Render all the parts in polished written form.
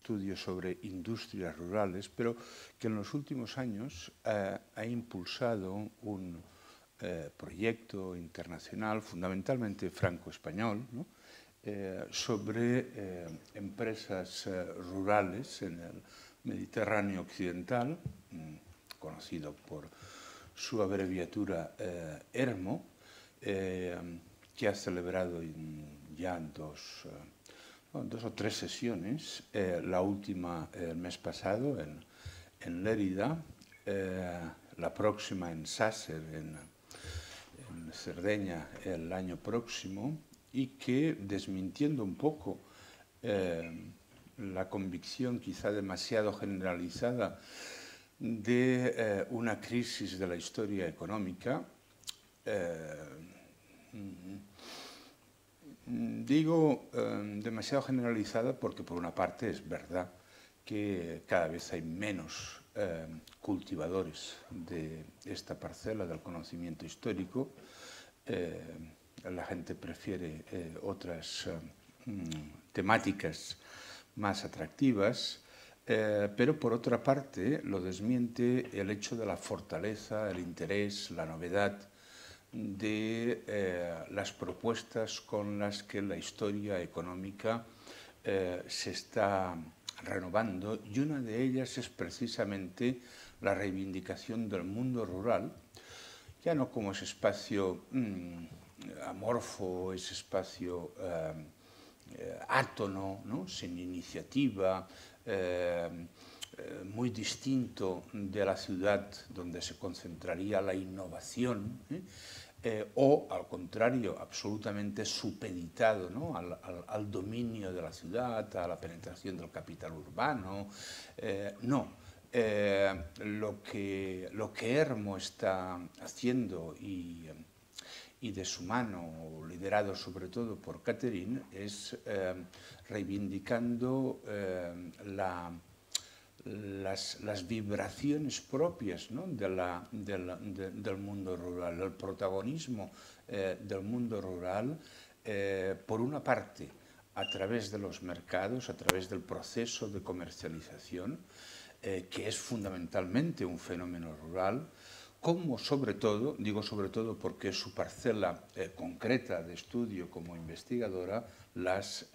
estudio sobre industrias rurales, pero que en los últimos años ha impulsado un proyecto internacional, fundamentalmente franco-español, ¿no? Sobre empresas rurales en el Mediterráneo occidental, conocido por su abreviatura ERMO, que ha celebrado ya dos o tres sesiones, la última el mes pasado en Lérida, la próxima en Sàsser, en Cerdeña, el año próximo, y que, desmintiendo un poco la convicción quizá demasiado generalizada de una crisis de la historia económica, digo demasiado generalizada porque por una parte es verdad que cada vez hay menos cultivadores de esta parcela del conocimiento histórico. La gente prefiere otras temáticas más atractivas, pero por otra parte lo desmiente el hecho de la fortaleza, el interés, la novedad de las propuestas con las que la historia económica se está renovando, y una de ellas es precisamente la reivindicación del mundo rural, ya no como ese espacio amorfo, ese espacio átono, ¿no? Sin iniciativa, muy distinto de la ciudad donde se concentraría la innovación, o al contrario, absolutamente supeditado, ¿no? al dominio de la ciudad, a la penetración del capital urbano. No, lo que ERMO está haciendo y de su mano, liderado sobre todo por Catherine, es reivindicando las vibraciones propias, ¿no? del mundo rural, el protagonismo del mundo rural, por una parte, a través de los mercados, a través del proceso de comercialización, que es fundamentalmente un fenómeno rural, como sobre todo, digo sobre todo porque es su parcela concreta de estudio como investigadora, las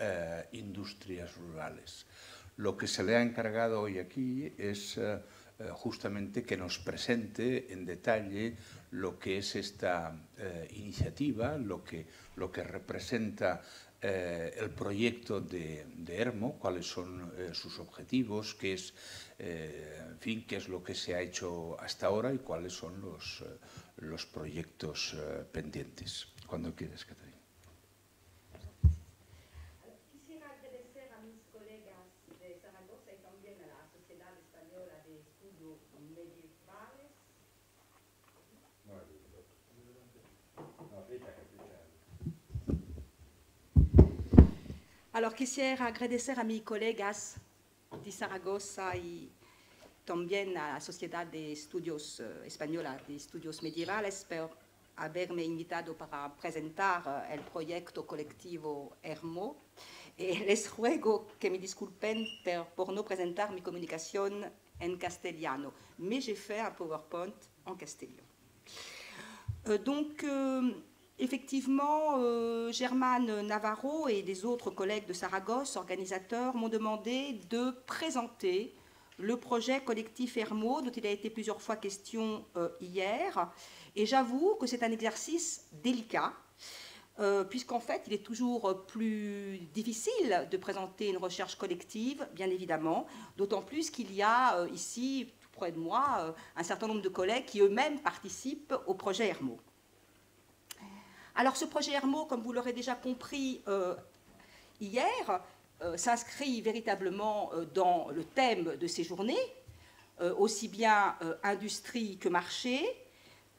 industrias rurales. Lo que se le ha encargado hoy aquí es justamente que nos presente en detalle lo que es esta iniciativa, lo que representa el proyecto de ERMO, cuáles son sus objetivos, qué es, en fin, qué es lo que se ha hecho hasta ahora y cuáles son los proyectos pendientes. Cuando quieres, Catherine. Quisiera agradecer a mis colegas de Zaragoza y también a la Sociedad Española de Estudios Medievales. Alors, quisiera agradecer a mis colegas de Zaragoza y también a la Sociedad de Estudios Española de Estudios Medievales por haberme invitado para presentar el proyecto colectivo ERMO. Les ruego que me disculpen por no presentar mi comunicación en castellano, mais j'ai fait un PowerPoint en castellano. Effectivement, Germane Navarro et des autres collègues de Saragosse, organisateurs, m'ont demandé de présenter le projet collectif ERMO, dont il a été plusieurs fois question hier. Et j'avoue que c'est un exercice délicat, puisqu'en fait, il est toujours plus difficile de présenter une recherche collective, bien évidemment, d'autant plus qu'il y a ici, tout près de moi, un certain nombre de collègues qui eux-mêmes participent au projet ERMO. Alors ce projet ERMO, comme vous l'aurez déjà compris hier, s'inscrit véritablement dans le thème de ces journées, aussi bien industrie que marché,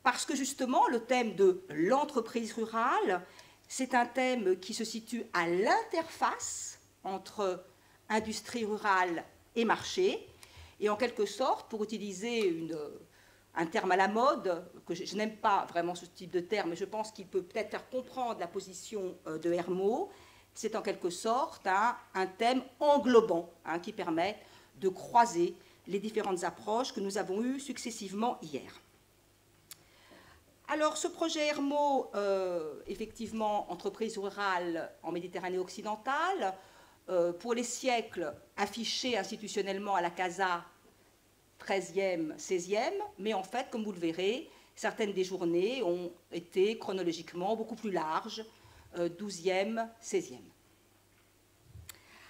parce que justement le thème de l'entreprise rurale, c'est un thème qui se situe à l'interface entre industrie rurale et marché, et en quelque sorte, pour utiliser un terme à la mode, que je n'aime pas vraiment ce type de terme, mais je pense qu'il peut peut-être faire comprendre la position de ERMO, c'est en quelque sorte un thème englobant qui permet de croiser les différentes approches que nous avons eues successivement hier. Alors, ce projet Hermo, effectivement, entreprise rurale en Méditerranée occidentale, pour les siècles affiché institutionnellement à la CASA 13e, 16e, mais en fait, comme vous le verrez, certaines des journées ont été chronologiquement beaucoup plus larges, 12e, 16e.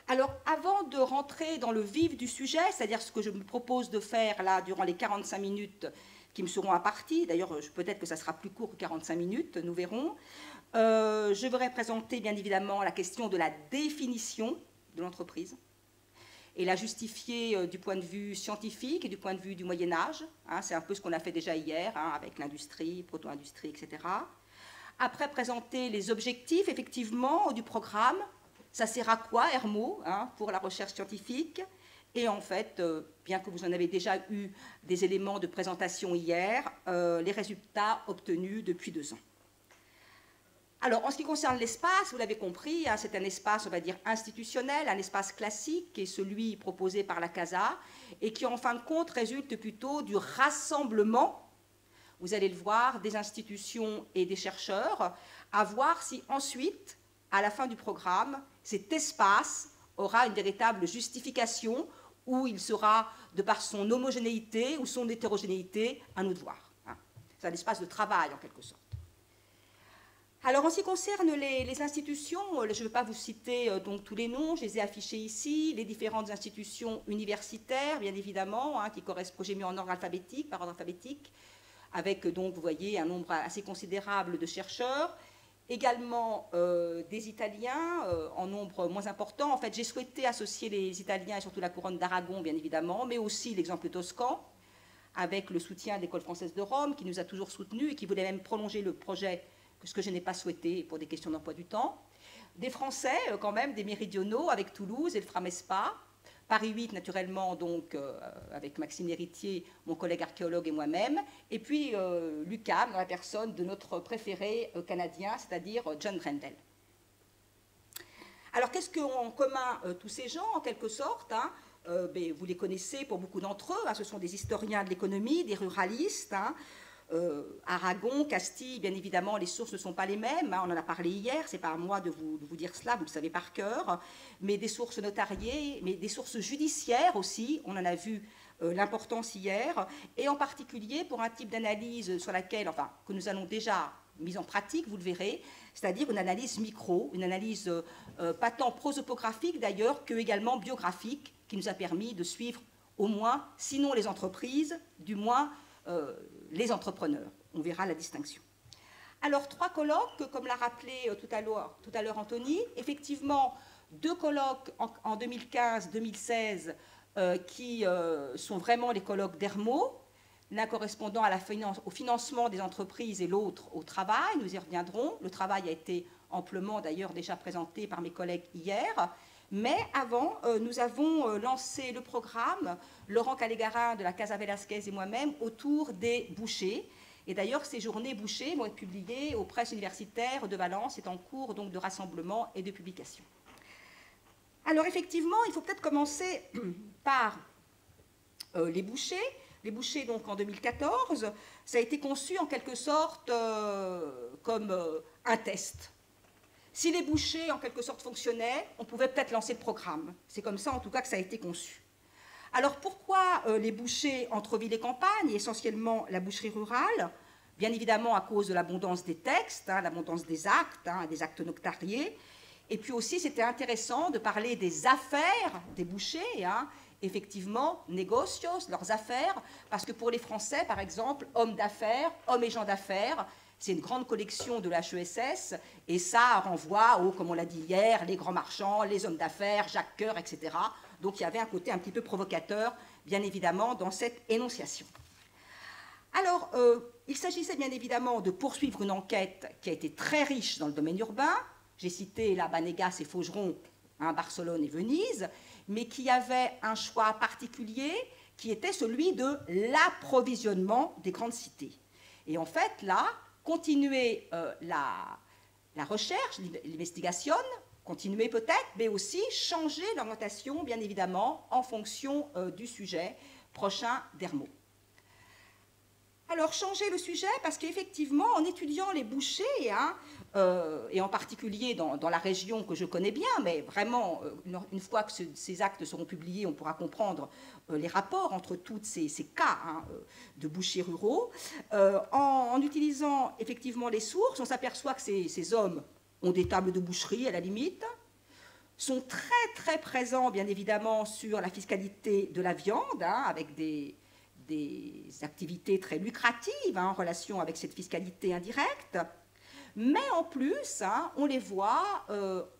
Alors, avant de rentrer dans le vif du sujet, c'est-à-dire ce que je me propose de faire là durant les 45 minutes qui me seront imparties, d'ailleurs peut-être que ça sera plus court que 45 minutes, nous verrons, je voudrais présenter bien évidemment la question de la définition de l'entreprise et la justifier du point de vue scientifique et du point de vue du Moyen-Âge. C'est un peu ce qu'on a fait déjà hier avec l'industrie, proto-industrie, etc. Après, présenter les objectifs effectivement du programme. Ça sert à quoi, Hermo, pour la recherche scientifique? Et en fait, bien que vous en avez déjà eu des éléments de présentation hier, les résultats obtenus depuis 2 ans. Alors, en ce qui concerne l'espace, vous l'avez compris, c'est un espace, on va dire, institutionnel, un espace classique, qui est celui proposé par la CASA, et qui, en fin de compte, résulte plutôt du rassemblement, vous allez le voir, des institutions et des chercheurs, à voir si ensuite, à la fin du programme, cet espace aura une véritable justification, où il sera, de par son homogénéité ou son hétérogénéité, à nous de voir. C'est un espace de travail, en quelque sorte. Alors, en ce qui concerne les institutions, je ne vais pas vous citer donc, tous les noms, je les ai affichés ici, les différentes institutions universitaires, bien évidemment, qui correspondent, j'ai mis en ordre alphabétique, par ordre alphabétique, avec, donc, vous voyez, un nombre assez considérable de chercheurs, également des Italiens en nombre moins important. En fait, j'ai souhaité associer les Italiens et surtout la couronne d'Aragon, bien évidemment, mais aussi l'exemple toscan, avec le soutien de l'École française de Rome, qui nous a toujours soutenus et qui voulait même prolonger le projet, ce que je n'ai pas souhaité pour des questions d'emploi du temps. Des Français, quand même, des méridionaux, avec Toulouse et le Framespa. Paris 8, naturellement, donc, avec Maxime Héritier, mon collègue archéologue et moi-même, et puis l'UQAM, dans la personne de notre préféré canadien, c'est-à-dire John Brendel. Alors, qu'est-ce qu'ont en commun tous ces gens, en quelque sorte vous les connaissez pour beaucoup d'entre eux, ce sont des historiens de l'économie, des ruralistes, Aragon, Castille, bien évidemment, les sources ne sont pas les mêmes, on en a parlé hier, c'est pas à moi de vous dire cela, vous le savez par cœur, mais des sources notariées, mais des sources judiciaires aussi, on en a vu l'importance hier, et en particulier pour un type d'analyse sur laquelle, enfin, que nous allons déjà mise en pratique, vous le verrez, c'est-à-dire une analyse micro, une analyse pas tant prosopographique d'ailleurs, que également biographique, qui nous a permis de suivre au moins, sinon les entreprises, du moins les entrepreneurs. On verra la distinction. Alors, 3 colloques, comme l'a rappelé tout à l'heure Anthony, effectivement, 2 colloques en 2015-2016 qui sont vraiment les colloques d'Hermo, l'un correspondant au financement des entreprises et l'autre au travail, nous y reviendrons. Le travail a été amplement d'ailleurs déjà présenté par mes collègues hier. Mais avant, nous avons lancé le programme, Laurent Calégarin de la Casa Velasquez et moi-même, autour des bouchers. Et d'ailleurs, ces journées bouchers vont être publiées aux presses universitaires de Valence, c'est en cours donc de rassemblement et de publication. Alors effectivement, il faut peut-être commencer par les bouchers. Les bouchers, donc en 2014, ça a été conçu en quelque sorte comme un test. Si les bouchers, en quelque sorte, fonctionnaient, on pouvait peut-être lancer le programme. C'est comme ça, en tout cas, que ça a été conçu. Alors, pourquoi les bouchers entre ville et campagne, et essentiellement la boucherie rurale? Bien évidemment, à cause de l'abondance des textes, l'abondance des actes notariés. Et puis aussi, c'était intéressant de parler des affaires des bouchers, effectivement, négocios, leurs affaires, parce que pour les Français, par exemple, hommes d'affaires, hommes et gens d'affaires, c'est une grande collection de l'HESS, et ça renvoie aux, comme on l'a dit hier, les grands marchands, les hommes d'affaires, Jacques Coeur, etc. Donc il y avait un côté un petit peu provocateur, bien évidemment, dans cette énonciation. Alors, il s'agissait bien évidemment de poursuivre une enquête qui a été très riche dans le domaine urbain. J'ai cité la Banegas et Faugeron, Barcelone et Venise, mais qui avait un choix particulier qui était celui de l'approvisionnement des grandes cités. Et en fait, là, continuer la recherche, l'investigation, continuer peut-être, mais aussi changer l'orientation, bien évidemment, en fonction du sujet prochain d'Hermod. Alors, changer le sujet, parce qu'effectivement, en étudiant les bouchers, hein, et en particulier dans la région que je connais bien, mais vraiment, une fois que ces actes seront publiés, on pourra comprendre les rapports entre tous ces cas, hein, de bouchers ruraux. En utilisant effectivement les sources, on s'aperçoit que ces hommes ont des tables de boucherie à la limite, sont très très présents bien évidemment sur la fiscalité de la viande, hein, avec des activités très lucratives, hein, en relation avec cette fiscalité indirecte, mais en plus, hein, on les voit,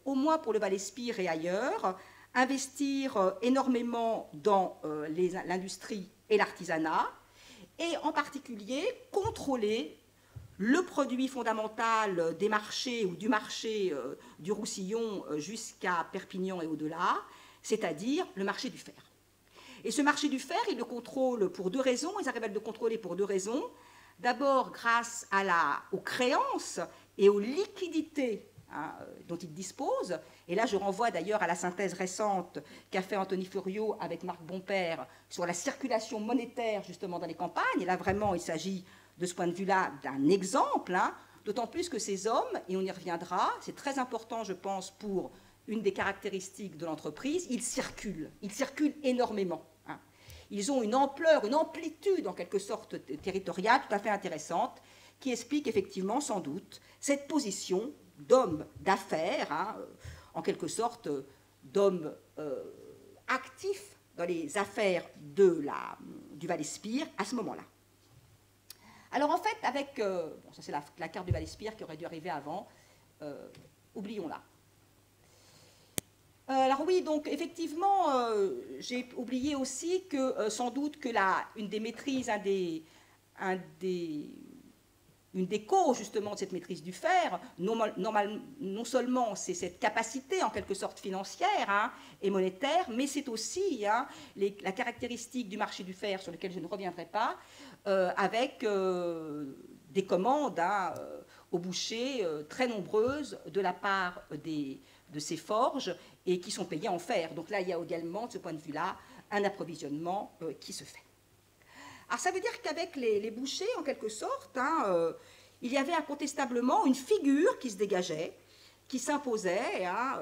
au moins pour le Val-Espire et ailleurs, investir énormément dans l'industrie et l'artisanat, et en particulier contrôler le produit fondamental des marchés ou du marché du Roussillon jusqu'à Perpignan et au-delà, c'est-à-dire le marché du fer. Et ce marché du fer, ils le contrôlent pour deux raisons, ils arrivent à le contrôler pour deux raisons. D'abord grâce aux créances et aux liquidités, hein, dont ils disposent. Et là, je renvoie d'ailleurs à la synthèse récente qu'a fait Anthony Furiot avec Marc Bompère sur la circulation monétaire justement dans les campagnes. Et là, vraiment, il s'agit de ce point de vue-là d'un exemple, hein, d'autant plus que ces hommes, et on y reviendra, c'est très important, je pense, pour une des caractéristiques de l'entreprise, ils circulent énormément. Hein. Ils ont une ampleur, une amplitude en quelque sorte territoriale tout à fait intéressante, qui explique effectivement sans doute cette position d'homme d'affaires, hein, en quelque sorte d'homme actif dans les affaires du Val-Espire à ce moment-là. Alors en fait, avec, bon, ça c'est la carte du Val-Espire qui aurait dû arriver avant, oublions-la. Alors oui, donc effectivement, j'ai oublié aussi que sans doute que une des maîtrises, une des causes justement de cette maîtrise du fer, non seulement c'est cette capacité en quelque sorte financière, hein, et monétaire, mais c'est aussi, hein, la caractéristique du marché du fer sur lequel je ne reviendrai pas, avec des commandes, hein, aux bouchers très nombreuses de la part de ces forges et qui sont payées en fer. Donc là, il y a également, de ce point de vue-là, un approvisionnement qui se fait. Alors ça veut dire qu'avec les bouchers, en quelque sorte, hein, il y avait incontestablement une figure qui se dégageait, qui s'imposait, hein,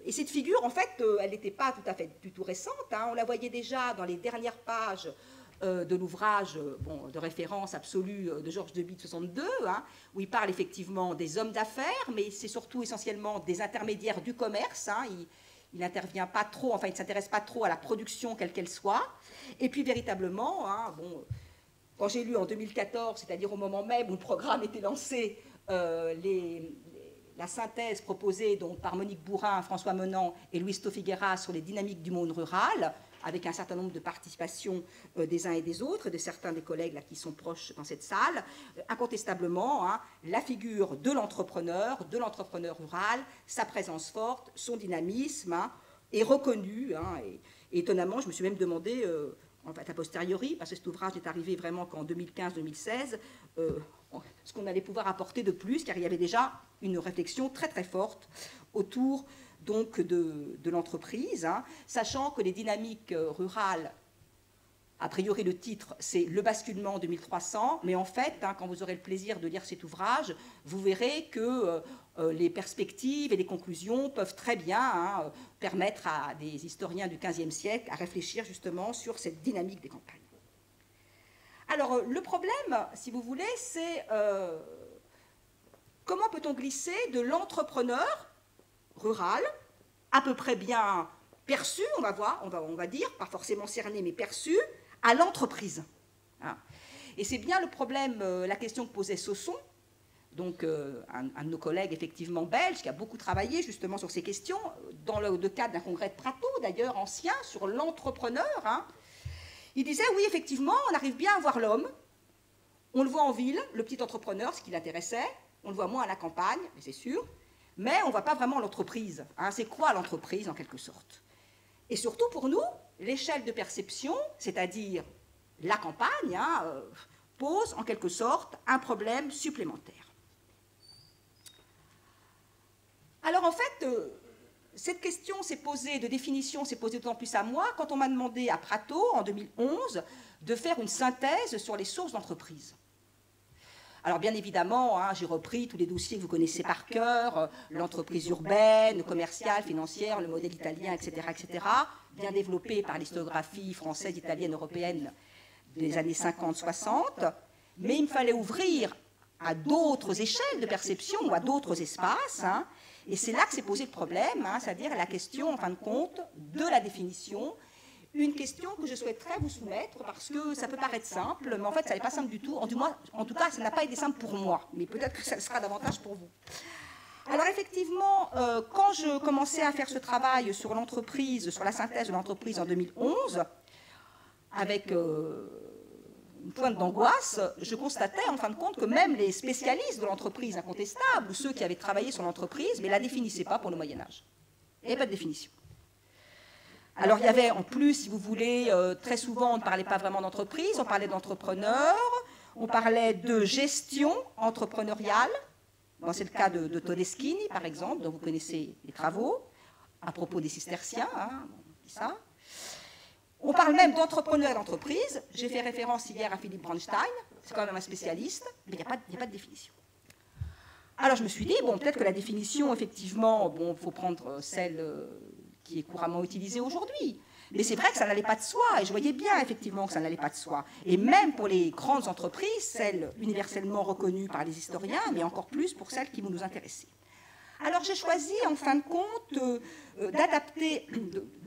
et cette figure, en fait, elle n'était pas tout à fait du tout récente, hein, on la voyait déjà dans les dernières pages de l'ouvrage de référence absolue de Georges Deby de 62, hein, où il parle effectivement des hommes d'affaires, mais c'est surtout essentiellement des intermédiaires du commerce, hein, il n'intervient pas trop, enfin il ne s'intéresse pas trop à la production quelle qu'elle soit, et puis véritablement, hein, bon, quand j'ai lu en 2014, c'est-à-dire au moment même où le programme était lancé, la synthèse proposée donc, par Monique Bourrin, François Menant et Louis Figueras sur les dynamiques du monde rural, avec un certain nombre de participations des uns et des autres, et de certains des collègues là, qui sont proches dans cette salle, incontestablement, hein, la figure de l'entrepreneur rural, sa présence forte, son dynamisme, hein, est reconnue. Hein, et étonnamment, je me suis même demandé, en fait, a posteriori, parce que cet ouvrage n'est arrivé vraiment qu'en 2015-2016, ce qu'on allait pouvoir apporter de plus, car il y avait déjà une réflexion très très forte autour donc de l'entreprise, hein, sachant que les dynamiques rurales, a priori le titre c'est Le basculement 2300, mais en fait, hein, quand vous aurez le plaisir de lire cet ouvrage, vous verrez que les perspectives et les conclusions peuvent très bien, hein, permettre à des historiens du XVe siècle à réfléchir justement sur cette dynamique des campagnes. Alors, le problème, si vous voulez, c'est comment peut-on glisser de l'entrepreneur rural, à peu près bien perçu, on va dire, pas forcément cerné, mais perçu, à l'entreprise. Hein. Et c'est bien le problème, la question que posait Sausson, donc un de nos collègues effectivement belge, qui a beaucoup travaillé justement sur ces questions, dans le cadre d'un congrès de Prato, d'ailleurs ancien, sur l'entrepreneur. Hein. Il disait, oui, effectivement, on arrive bien à voir l'homme, on le voit en ville, le petit entrepreneur, ce qui l'intéressait, on le voit moins à la campagne, mais c'est sûr, mais on ne voit pas vraiment l'entreprise. Hein. C'est quoi l'entreprise, en quelque sorte? Et surtout, pour nous, l'échelle de perception, c'est-à-dire la campagne, hein, pose, en quelque sorte, un problème supplémentaire. Alors, en fait, cette question s'est posée, de définition s'est posée d'autant plus à moi quand on m'a demandé à Prato, en 2011, de faire une synthèse sur les sources d'entreprise. Alors bien évidemment, hein, j'ai repris tous les dossiers que vous connaissez par cœur, l'entreprise urbaine, commerciale, financière, le modèle italien, etc., bien développé par l'historiographie française, italienne, européenne des années 50-60, mais il me fallait ouvrir à d'autres échelles de perception ou à d'autres espaces, hein, et c'est là que s'est posé le problème, hein, c'est-à-dire la question, en fin de compte, de la définition. Une question que je souhaiterais vous soumettre, parce que ça peut paraître simple, mais en fait, ça n'est pas simple du tout. En tout cas, ça n'a pas été simple pour moi, mais peut-être que ça le sera davantage pour vous. Alors, effectivement, quand je commençais à faire ce travail sur l'entreprise, sur la synthèse de l'entreprise en 2011, avec une pointe d'angoisse, je constatais, en fin de compte, que même les spécialistes de l'entreprise incontestables, ou ceux qui avaient travaillé sur l'entreprise, mais ne la définissaient pas pour le Moyen-Âge. Il n'y avait pas de définition. Alors, il y avait en plus, si vous voulez, très souvent, on ne parlait pas vraiment d'entreprise, on parlait d'entrepreneurs, on parlait de gestion entrepreneuriale. Bon, c'est le cas de Todeschini, par exemple, dont vous connaissez les travaux, à propos des cisterciens, hein, ça. On parle même d'entrepreneur d'entreprise. J'ai fait référence hier à Philippe Bronstein, c'est quand même un spécialiste, mais il n'y a pas de définition. Alors, je me suis dit, bon, peut-être que la définition, effectivement, bon, il faut prendre celle qui est couramment utilisée aujourd'hui. Mais c'est vrai que ça n'allait pas de soi, et je voyais bien effectivement que ça n'allait pas de soi. Et même pour les grandes entreprises, celles universellement reconnues par les historiens, mais encore plus pour celles qui nous intéressaient. Alors j'ai choisi, en fin de compte, d'adapter,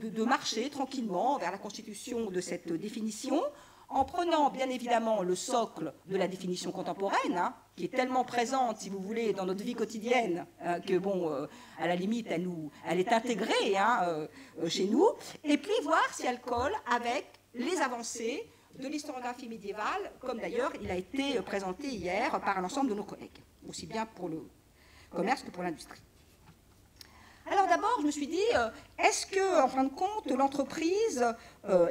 de marcher tranquillement vers la constitution de cette définition, en prenant bien évidemment le socle de la définition contemporaine, hein, qui est tellement présente, si vous voulez, dans notre vie quotidienne, que, bon, à la limite, elle est intégrée hein, chez nous, et puis voir si elle colle avec les avancées de l'historiographie médiévale, comme d'ailleurs il a été présenté hier par l'ensemble de nos collègues, aussi bien pour le commerce que pour l'industrie. Alors d'abord, je me suis dit, est-ce que, en fin de compte, l'entreprise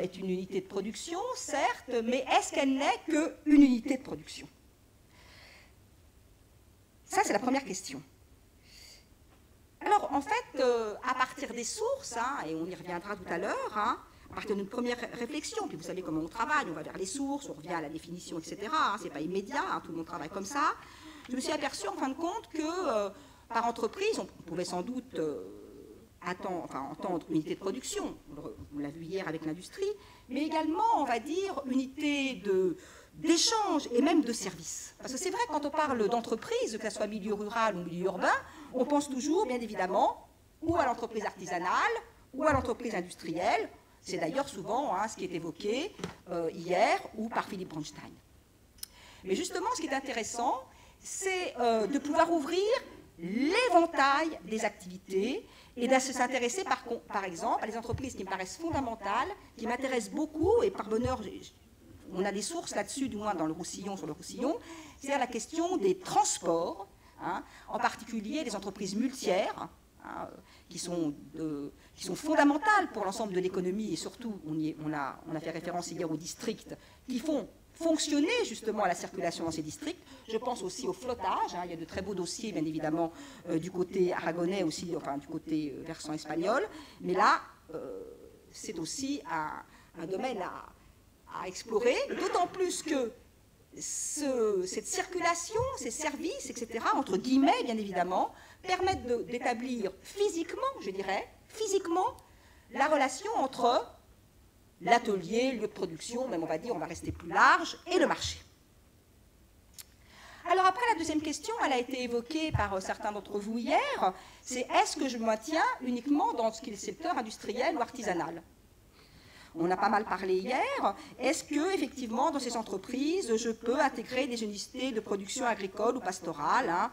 est une unité de production, certes, mais est-ce qu'elle n'est qu'une unité de production? Ça, c'est la première question. Alors, en fait, à partir des sources, hein, et on y reviendra tout à l'heure, hein, à partir d'une première réflexion, puis vous savez comment on travaille, on va vers les sources, on revient à la définition, etc. Hein, c'est pas immédiat, hein, tout le monde travaille comme ça. Je me suis aperçue, en fin de compte, que par entreprise, on pouvait sans doute entendre unité de production, on l'a vu hier avec l'industrie, mais également, on va dire, unité d'échange et même de service. Parce que c'est vrai, quand on parle d'entreprise, que ce soit milieu rural ou milieu urbain, on pense toujours, bien évidemment, ou à l'entreprise artisanale, ou à l'entreprise industrielle. C'est d'ailleurs souvent hein, ce qui est évoqué hier ou par Philippe Bronstein. Mais justement, ce qui est intéressant, c'est de pouvoir ouvrir l'éventail des activités et de s'intéresser par exemple à des entreprises qui me paraissent fondamentales, qui m'intéressent beaucoup, et par bonheur, on a des sources là-dessus, du moins dans le Roussillon, sur le Roussillon, c'est-à-dire la question des transports, hein, en particulier des entreprises multières, hein, qui sont fondamentales pour l'ensemble de l'économie, et surtout, on a fait référence hier aux districts, qui font fonctionner justement à la circulation dans ces districts. Je pense aussi au flottage, hein, il y a de très beaux dossiers bien évidemment du côté aragonais aussi, enfin du côté versant espagnol, mais là c'est aussi un domaine à explorer, d'autant plus que cette circulation, ces services, etc., entre guillemets bien évidemment, permettent d'établir physiquement, je dirais, physiquement, la relation entre l'atelier, le lieu de production, même on va dire, on va rester plus large, et le marché. Alors après, la deuxième question, elle a été évoquée par certains d'entre vous hier, c'est est-ce que je me maintiens uniquement dans ce qui est le secteur industriel ou artisanal? On a pas mal parlé hier. Est-ce que, effectivement, dans ces entreprises, je peux intégrer des unités de production agricole ou pastorale, hein,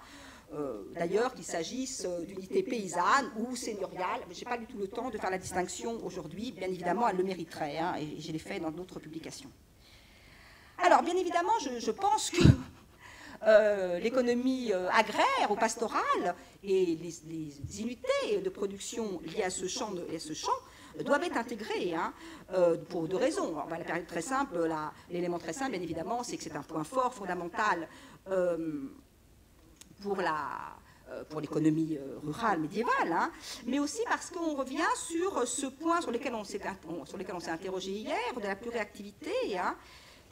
d'ailleurs, qu'il s'agisse d'unités paysannes ou seigneuriales, mais je n'ai pas du tout le temps de faire la distinction aujourd'hui. Bien évidemment, elle le mériterait, hein, et je l'ai fait dans d'autres publications. Alors, bien évidemment, je pense que l'économie agraire ou pastorale et les unités de production liées à ce champ, doivent être intégrées hein, pour deux raisons. Alors, la période très simple, l'élément très simple, bien évidemment, c'est que c'est un point fort, fondamental, pour pour l'économie rurale médiévale, hein, mais aussi parce qu'on revient sur ce point sur lequel on s'est interrogé hier, de la pluriactivité, hein,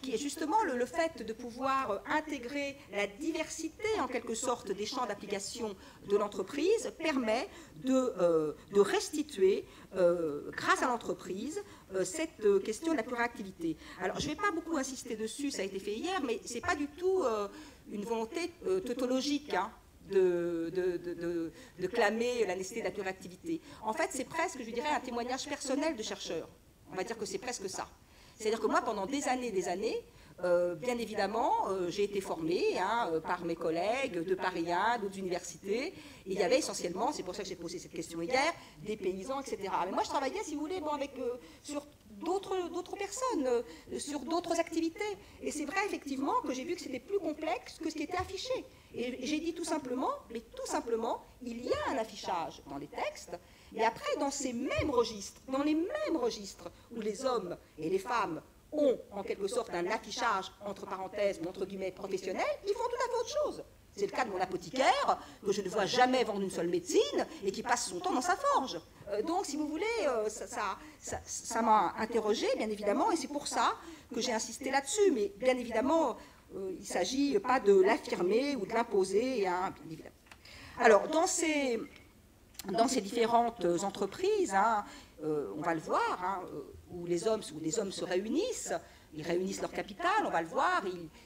qui est justement le fait de pouvoir intégrer la diversité, en quelque sorte, des champs d'application de l'entreprise, permet de restituer, grâce à l'entreprise, cette question de la pluriactivité. Alors, je ne vais pas beaucoup insister dessus, ça a été fait hier, mais ce n'est pas du tout une volonté tautologique, hein, de clamer la nécessité de la pluriactivité. En fait, c'est presque, je dirais, un témoignage personnel de chercheur. On va dire que c'est presque ça. C'est-à-dire que moi, pendant des années, bien évidemment, j'ai été formée, hein, par mes collègues de Paris 1, d'autres universités, et il y avait essentiellement, c'est pour ça que j'ai posé cette question hier, des paysans, etc. Mais moi, je travaillais, si vous voulez, bon, sur d'autres personnes, sur d'autres activités. Et c'est vrai, effectivement, que j'ai vu que c'était plus complexe que ce qui était affiché. Et j'ai dit tout simplement, il y a un affichage dans les textes, et après, dans les mêmes registres où les hommes et les femmes ont en quelque sorte un affichage, entre parenthèses, ou entre guillemets, professionnel, ils font tout à fait autre chose. C'est le cas de mon apothicaire, que je ne vois jamais vendre une seule médecine, et qui passe son temps dans sa forge. Donc, si vous voulez, ça m'a interrogé, bien évidemment, et c'est pour ça que j'ai insisté là-dessus. Mais bien évidemment, il ne s'agit pas de l'affirmer ou de l'imposer, hein, bien évidemment. Alors, dans ces différentes entreprises, hein, on va le voir, hein, où les hommes se réunissent, ils réunissent leur capital, on va le voir,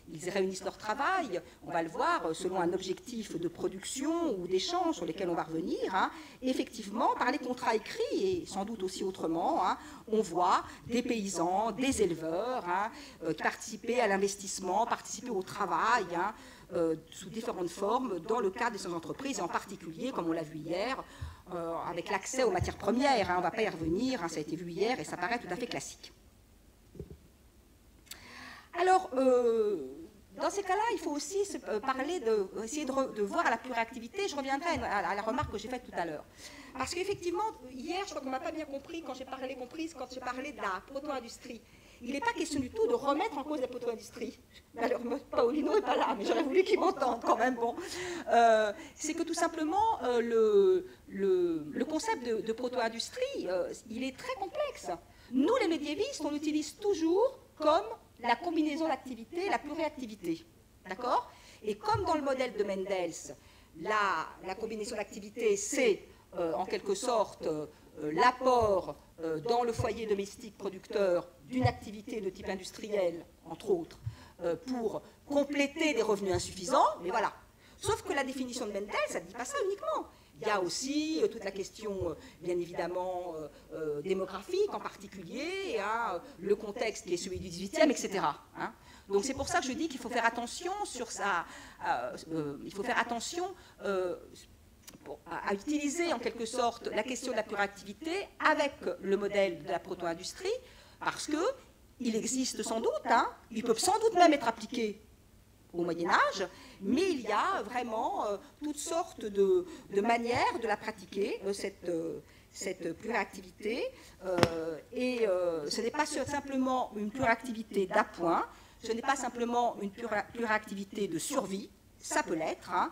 ils réunissent leur travail, on va le voir selon un objectif de production ou d'échange sur lesquels on va revenir. Hein. Effectivement, par les contrats écrits, et sans doute aussi autrement, hein, on voit des paysans, des éleveurs, hein, qui participaient à l'investissement, participaient au travail, hein, sous différentes formes dans le cadre de ces entreprises, et en particulier, comme on l'a vu hier, avec l'accès aux matières premières. Hein, on ne va pas y revenir, hein, ça a été vu hier et ça paraît tout à fait classique. Alors, dans ces cas-là, il faut aussi essayer de voir la pluriactivité. Je reviendrai à la remarque que j'ai faite tout à l'heure. Parce qu'effectivement, hier, je crois qu'on ne m'a pas bien compris quand j'ai parlé de la proto-industrie. Il n'est pas question du tout de remettre en cause la proto-industrie. D'ailleurs, Paolino n'est pas là, mais j'aurais voulu qu'il m'entende quand même. Bon. C'est que tout simplement, le concept de proto-industrie, il est très complexe. Nous, les médiévistes, on l'utilise toujours comme la combinaison d'activités, la pluriactivité. D'accord ? Et comme dans le modèle de Mendels, la combinaison d'activités, c'est en quelque sorte l'apport dans le foyer domestique producteur d'une activité de type industriel, entre autres, pour compléter des revenus insuffisants, mais voilà. Sauf que la définition de Mendel, ça ne dit pas ça uniquement. Il y a aussi toute la question, bien évidemment, démographique en particulier, hein, le contexte qui est celui du XVIIIe, etc. Hein. Donc c'est pour ça que je dis qu'il faut faire attention sur ça. Il faut faire attention à utiliser en quelque sorte la question de la pluriactivité avec le modèle de la proto-industrie, parce qu'il existe sans doute, hein, il peut sans doute même être appliqué au Moyen-Âge, mais il y a vraiment toutes sortes de manières de la pratiquer, cette pluriactivité, et ce n'est pas simplement une pluriactivité d'appoint, ce n'est pas simplement une pluriactivité de survie, ça peut l'être, hein,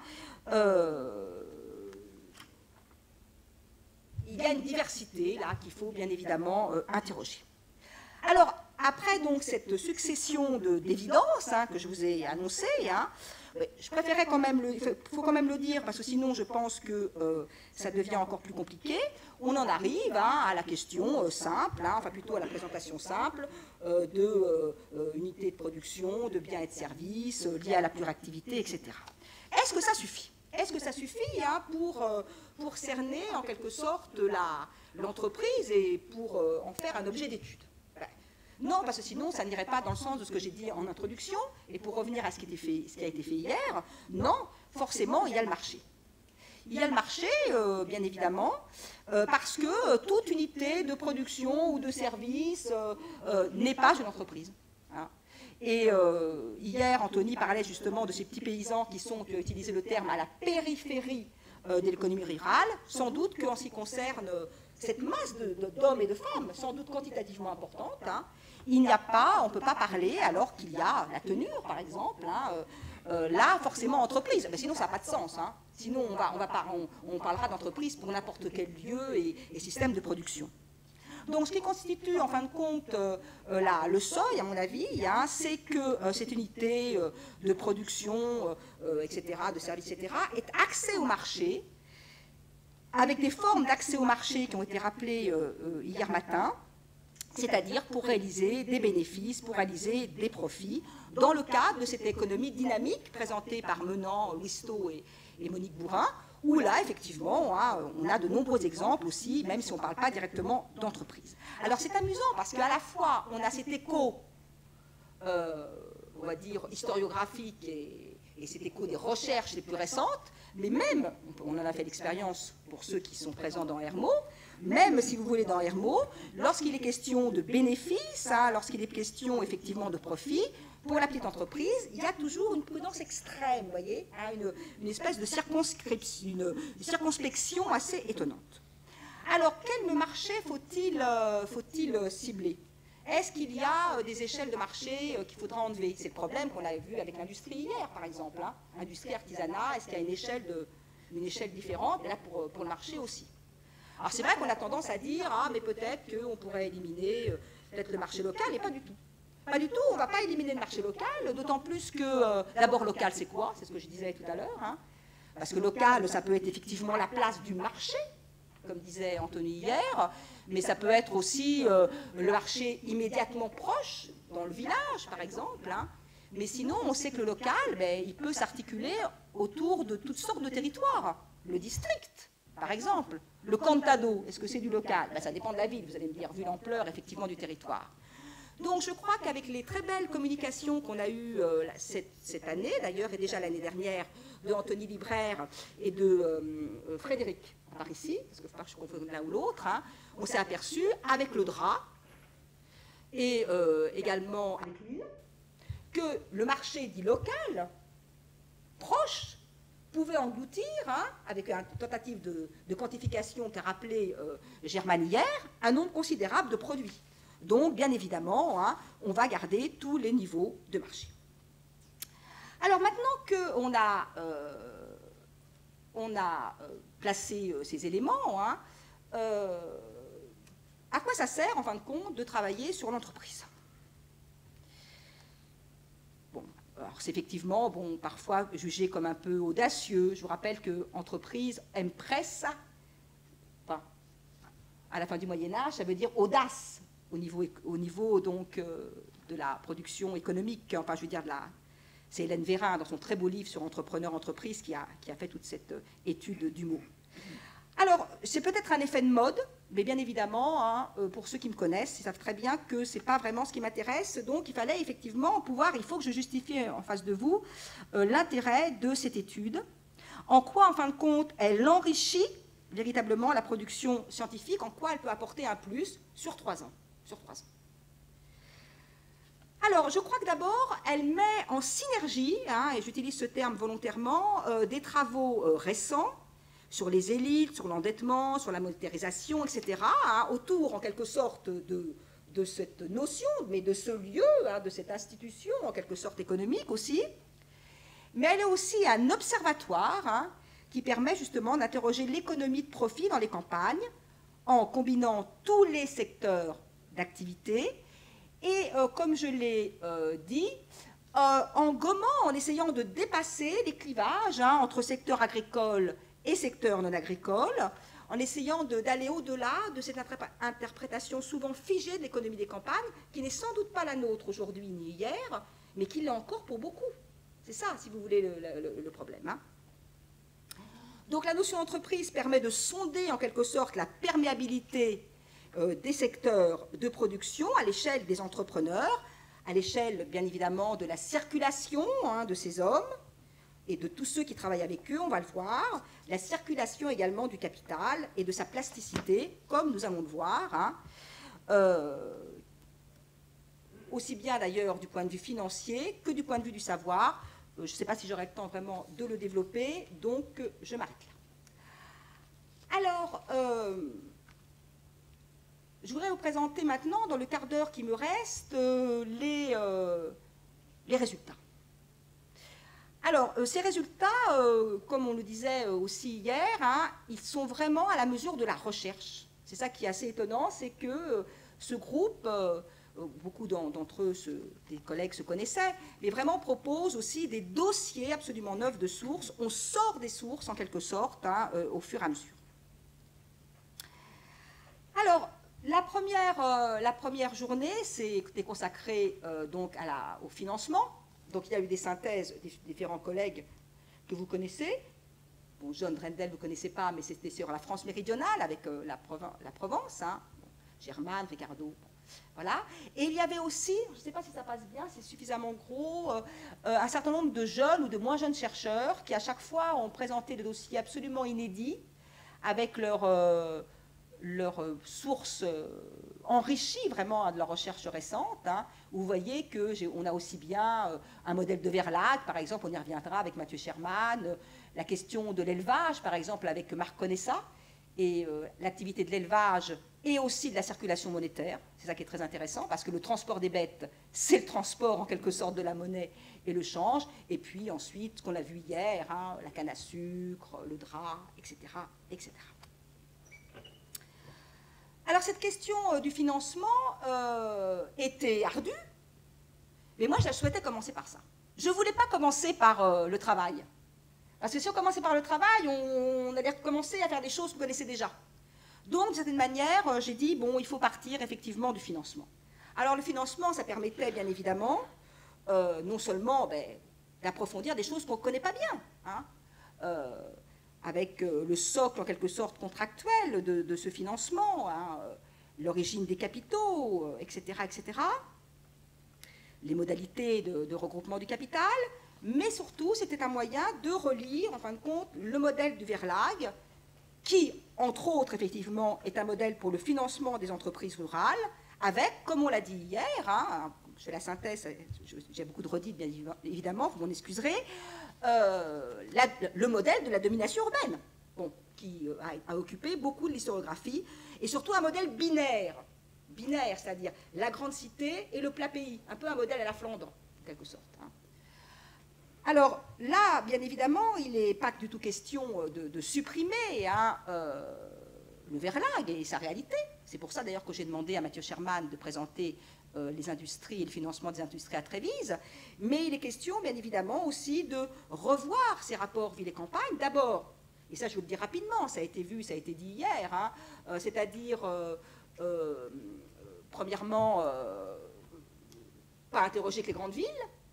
il y a une diversité là qu'il faut bien évidemment interroger. Alors, après donc cette succession d'évidences, hein, que je vous ai annoncées, hein, je préférais quand même, il faut quand même le dire, parce que sinon je pense que ça devient encore plus compliqué. On en arrive, hein, à la question simple, hein, enfin plutôt à la présentation simple de unités de production, de biens et de services liés à la pluriactivité, etc. Est-ce que ça suffit ? Est-ce que ça suffit, hein, pour cerner en quelque sorte l'entreprise et pour en faire un objet d'étude ? Non, parce que sinon, ça n'irait pas dans le sens de ce que j'ai dit en introduction. Et pour revenir à ce qui a été fait hier, non, forcément, il y a le marché. Il y a le marché, bien évidemment, parce que toute unité de production ou de service n'est pas une entreprise. Hein. Et hier, Anthony parlait justement de ces petits paysans qui sont, tu as utilisé le terme, à la périphérie de l'économie rurale. Sans doute qu'en ce qui concerne cette masse d'hommes et de femmes, sans doute quantitativement importante, hein, il n'y a pas, on ne peut pas parler alors qu'il y a la tenure, par exemple, hein, là, forcément, entreprise. Mais sinon, ça n'a pas de sens. Hein. Sinon, on parlera d'entreprise pour n'importe quel lieu et système de production. Donc, ce qui constitue, en fin de compte, le seuil, à mon avis, c'est que cette unité de production, etc., de services, etc., est accès au marché, avec des formes d'accès au marché qui ont été rappelées hier matin, c'est-à-dire pour réaliser des bénéfices, pour réaliser des profits, dans le cadre de cette économie dynamique présentée par Menant, Louisteau et Monique Bourrin, où là, effectivement, on a de nombreux exemples aussi, même si on ne parle pas directement d'entreprise. Alors c'est amusant parce qu'à la fois, on a cet écho, on va dire, historiographique et cet écho des recherches les plus récentes, mais même, on en a fait l'expérience pour ceux qui sont présents dans Hermo, même si vous voulez dans Hermo, lorsqu'il est question de bénéfices, lorsqu'il est question effectivement de profit, pour la petite entreprise, il y a toujours une prudence extrême, vous voyez, une espèce de circonspection assez étonnante. Alors, quel marché faut-il cibler? Est-ce qu'il y a des échelles de marché qu'il faudra enlever? C'est le problème qu'on a vu avec l'industrie hier, par exemple. Industrie, artisanat, est-ce qu'il y a une échelle différente? Et là, pour le marché aussi. Alors, c'est vrai qu'on a tendance à dire, mais peut-être qu'on pourrait éliminer peut-être le marché local, mais pas du tout. Pas du tout, on ne va pas éliminer le marché local, d'autant plus que, d'abord, local, c'est quoi? C'est ce que je disais tout à l'heure. Parce que local, ça peut être effectivement la place du marché, comme disait Anthony hier, mais ça peut être aussi le marché immédiatement proche, dans le village, par exemple. Mais sinon, on sait que le local, il peut s'articuler autour de toutes sortes de territoires. Le district, par exemple. Le cantado, est-ce que c'est du local? Ça dépend de la ville, vous allez me dire, vu l'ampleur, effectivement, du territoire. Donc je crois qu'avec les très belles communications qu'on a eues cette année, d'ailleurs, et déjà l'année dernière, de Anthony Libraire et de Frédéric par ici, parce que je confonds l'un ou l'autre, on s'est aperçu avec le drap et également avec l'huile que le marché dit local, proche, pouvait engloutir, avec une tentative de quantification qu'a rappelé Germaine hier, un nombre considérable de produits. Donc, bien évidemment, on va garder tous les niveaux de marché. Alors, maintenant qu'on a placé ces éléments, à quoi ça sert, en fin de compte, de travailler sur l'entreprise? Bon, alors c'est effectivement, parfois jugé comme un peu audacieux. Je vous rappelle que entreprise, empresa, à la fin du Moyen-Âge, ça veut dire audace. Au niveau donc, de la production économique, enfin je veux dire, c'est Hélène Vérin dans son très beau livre sur entrepreneur-entreprise qui a fait toute cette étude du mot. Alors, c'est peut-être un effet de mode, mais bien évidemment, pour ceux qui me connaissent, ils savent très bien que ce n'est pas vraiment ce qui m'intéresse, donc il fallait effectivement il faut que je justifie en face de vous l'intérêt de cette étude, en quoi, en fin de compte, elle enrichit véritablement la production scientifique, en quoi elle peut apporter un plus sur 3 ans. Alors, je crois que d'abord, elle met en synergie, et j'utilise ce terme volontairement, des travaux récents sur les élites, sur l'endettement, sur la monétarisation, etc., autour, en quelque sorte, de cette notion, mais de ce lieu, de cette institution, en quelque sorte économique aussi. Mais elle est aussi un observatoire qui permet justement d'interroger l'économie de profit dans les campagnes, en combinant tous les secteurs d'activité et, comme je l'ai dit, en gommant, en essayant de dépasser les clivages entre secteur agricole et secteur non agricole, en essayant d'aller au-delà de cette interprétation souvent figée de l'économie des campagnes, qui n'est sans doute pas la nôtre aujourd'hui ni hier, mais qui l'est encore pour beaucoup. C'est ça, si vous voulez, le problème. Donc la notion d'entreprise permet de sonder en quelque sorte la perméabilité des secteurs de production à l'échelle des entrepreneurs, à l'échelle bien évidemment de la circulation de ces hommes et de tous ceux qui travaillent avec eux, on va le voir, la circulation également du capital et de sa plasticité, comme nous allons le voir, aussi bien d'ailleurs du point de vue financier que du point de vue du savoir. Je ne sais pas si j'aurai le temps vraiment de le développer, donc je m'arrête là. Alors, je voudrais vous présenter maintenant, dans le quart d'heure qui me reste, les résultats. Alors, ces résultats, comme on le disait aussi hier, hein, ils sont vraiment à la mesure de la recherche. C'est ça qui est assez étonnant, c'est que ce groupe, beaucoup d'entre eux, des collègues se connaissaient, mais vraiment propose aussi des dossiers absolument neufs de sources. On sort des sources, en quelque sorte, hein, au fur et à mesure. Alors, la première journée c'était consacrée donc au financement. Donc il y a eu des synthèses des différents collègues que vous connaissez. Bon, John Drendel, vous ne connaissez pas, mais c'était sur la France méridionale avec la Provence, hein. Germane, Ricardo, bon, voilà. Et il y avait aussi, je ne sais pas si ça passe bien, c'est suffisamment gros, un certain nombre de jeunes ou de moins jeunes chercheurs qui à chaque fois ont présenté des dossiers absolument inédits avec leurs sources enrichies vraiment de leur recherche récente. Hein. Vous voyez qu'on a aussi bien un modèle de Verlag, par exemple, on y reviendra avec Mathieu Sherman, la question de l'élevage, par exemple, avec Marc Conessa, et l'activité de l'élevage et aussi de la circulation monétaire. C'est ça qui est très intéressant, parce que le transport des bêtes, c'est le transport en quelque sorte de la monnaie et le change. Et puis ensuite, ce qu'on a vu hier, hein, la canne à sucre, le drap, etc., etc. Alors cette question du financement était ardue, mais moi je souhaitais commencer par ça. Je ne voulais pas commencer par le travail, parce que si on commençait par le travail, on allait recommencer à faire des choses qu'on connaissait déjà. Donc d'une certaine manière, j'ai dit, bon, il faut partir effectivement du financement. Alors le financement, ça permettait bien évidemment, non seulement d'approfondir des choses qu'on ne connaît pas bien, hein, avec le socle en quelque sorte contractuel de ce financement, hein, l'origine des capitaux, etc., etc., les modalités de regroupement du capital, mais surtout c'était un moyen de relire en fin de compte le modèle du Verlag, qui, entre autres, effectivement, est un modèle pour le financement des entreprises rurales, avec, comme on l'a dit hier, hein, je fais la synthèse, j'ai beaucoup de redites, bien évidemment, vous m'en excuserez, le modèle de la domination urbaine, bon, qui a occupé beaucoup de l'historiographie, et surtout un modèle binaire, c'est-à-dire la grande cité et le plat pays, un peu un modèle à la Flandre, en quelque sorte. Hein. Alors là, bien évidemment, il n'est pas du tout question de supprimer hein, le Verlag et sa réalité. C'est pour ça d'ailleurs que j'ai demandé à Mathieu Sherman de présenter les industries et le financement des industries à Trévise. Mais il est question, bien évidemment, aussi de revoir ces rapports ville et campagne. D'abord, et ça je vous le dis rapidement, ça a été vu, ça a été dit hier, hein, c'est-à-dire, premièrement, pas interroger que les grandes villes,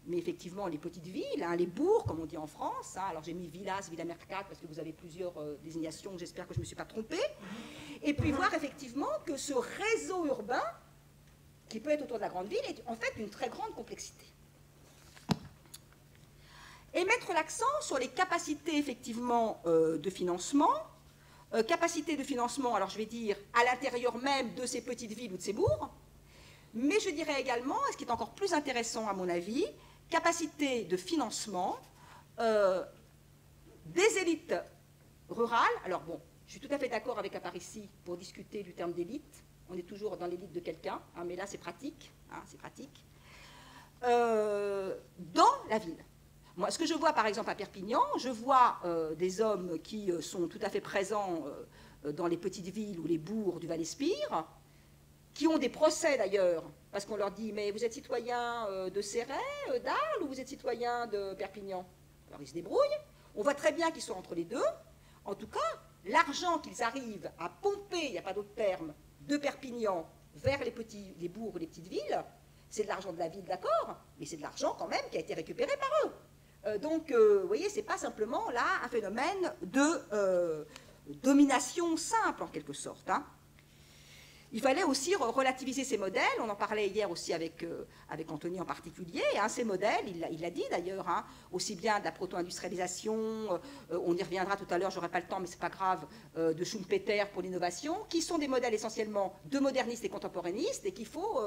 mais effectivement les petites villes, hein, les bourgs, comme on dit en France. Hein, alors j'ai mis Villas, Villa Mercat, parce que vous avez plusieurs désignations, j'espère que je ne me suis pas trompée. Et puis voir effectivement que ce réseau urbain, qui peut être autour de la grande ville, est en fait d'une très grande complexité. Et mettre l'accent sur les capacités effectivement de financement. Capacité de financement, alors je vais dire, à l'intérieur même de ces petites villes ou de ces bourgs, mais je dirais également, et ce qui est encore plus intéressant à mon avis, capacité de financement des élites rurales. Alors bon, je suis tout à fait d'accord avec Aparici pour discuter du terme d'élite. On est toujours dans l'élite de quelqu'un, hein, mais là c'est pratique. Hein, c'est pratique. Dans la ville. Moi, ce que je vois par exemple à Perpignan, je vois des hommes qui sont tout à fait présents dans les petites villes ou les bourgs du Val-Espire, qui ont des procès d'ailleurs, parce qu'on leur dit, mais vous êtes citoyen de Céret, d'Arles, ou vous êtes citoyen de Perpignan? Alors ils se débrouillent. On voit très bien qu'ils sont entre les deux. En tout cas, l'argent qu'ils arrivent à pomper, il n'y a pas d'autre terme, de Perpignan vers les bourgs ou les petites villes, c'est de l'argent de la ville, d'accord, mais c'est de l'argent quand même qui a été récupéré par eux. Donc, vous voyez, ce n'est pas simplement là un phénomène de domination simple, en quelque sorte. Hein. Il fallait aussi relativiser ces modèles, on en parlait hier aussi avec Anthony en particulier, hein, ces modèles, il l'a dit d'ailleurs, hein, aussi bien de la proto-industrialisation, on y reviendra tout à l'heure, j'aurai pas le temps mais c'est pas grave, de Schumpeter pour l'innovation, qui sont des modèles essentiellement de modernistes et contemporanistes et qu'il faut,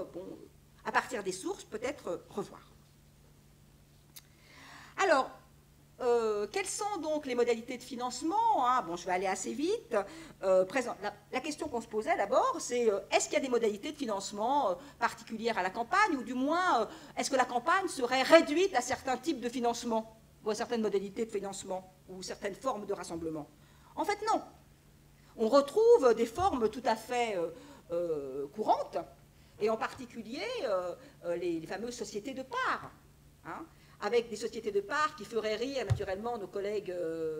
à partir des sources, peut-être revoir. Alors, quelles sont donc les modalités de financement hein? Bon, je vais aller assez vite. La question qu'on se posait d'abord, c'est est-ce qu'il y a des modalités de financement particulières à la campagne, ou du moins, est-ce que la campagne serait réduite à certains types de financement? voit certaines modalités de financement ou certaines formes de rassemblement. En fait, non. On retrouve des formes tout à fait courantes, et en particulier les fameuses sociétés de parts, hein, avec des sociétés de parts qui feraient rire naturellement nos collègues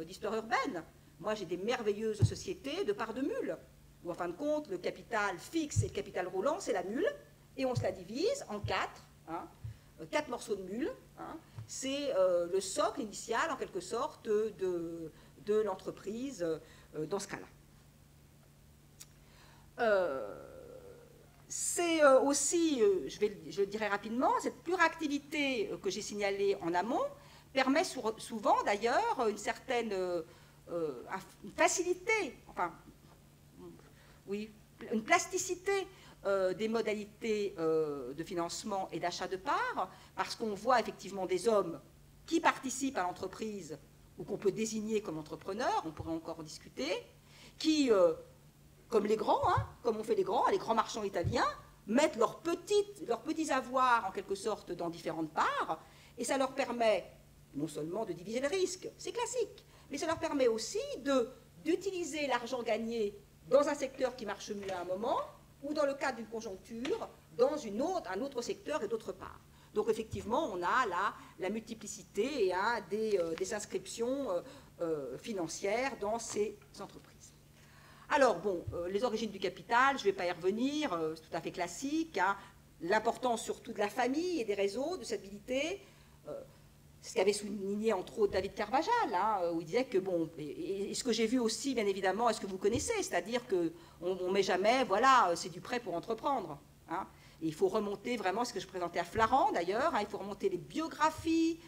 d'histoire urbaine. Moi, j'ai des merveilleuses sociétés de parts de mules, où en fin de compte, le capital fixe et le capital roulant, c'est la mule, et on se la divise en 4, hein, 4 morceaux de mule. Hein, c'est le socle initial, en quelque sorte, de l'entreprise dans ce cas-là. C'est aussi, je le dirai rapidement, cette pluriactivité que j'ai signalée en amont permet souvent d'ailleurs une certaine une facilité, enfin, oui, une plasticité des modalités de financement et d'achat de parts, parce qu'on voit effectivement des hommes qui participent à l'entreprise ou qu'on peut désigner comme entrepreneurs, on pourrait encore en discuter, qui, comme les grands, hein, comme on fait les grands marchands italiens, mettent leurs petits avoirs en quelque sorte dans différentes parts, et ça leur permet non seulement de diviser le risque, c'est classique, mais ça leur permet aussi d'utiliser l'argent gagné dans un secteur qui marche mieux à un moment, ou dans le cadre d'une conjoncture, dans un autre secteur et d'autre part. Donc effectivement, on a là la multiplicité hein, des inscriptions financières dans ces entreprises. Alors bon, les origines du capital, je ne vais pas y revenir, c'est tout à fait classique. Hein, l'importance surtout de la famille et des réseaux, de stabilité. Ce qu'avait souligné entre autres David Carvajal, hein, où il disait que, bon, et ce que j'ai vu aussi, bien évidemment, est-ce que vous connaissez, c'est-à-dire qu'on ne met jamais, voilà, c'est du prêt pour entreprendre. Hein, et il faut remonter vraiment ce que je présentais à Flaran, d'ailleurs, hein, il faut remonter les biographies,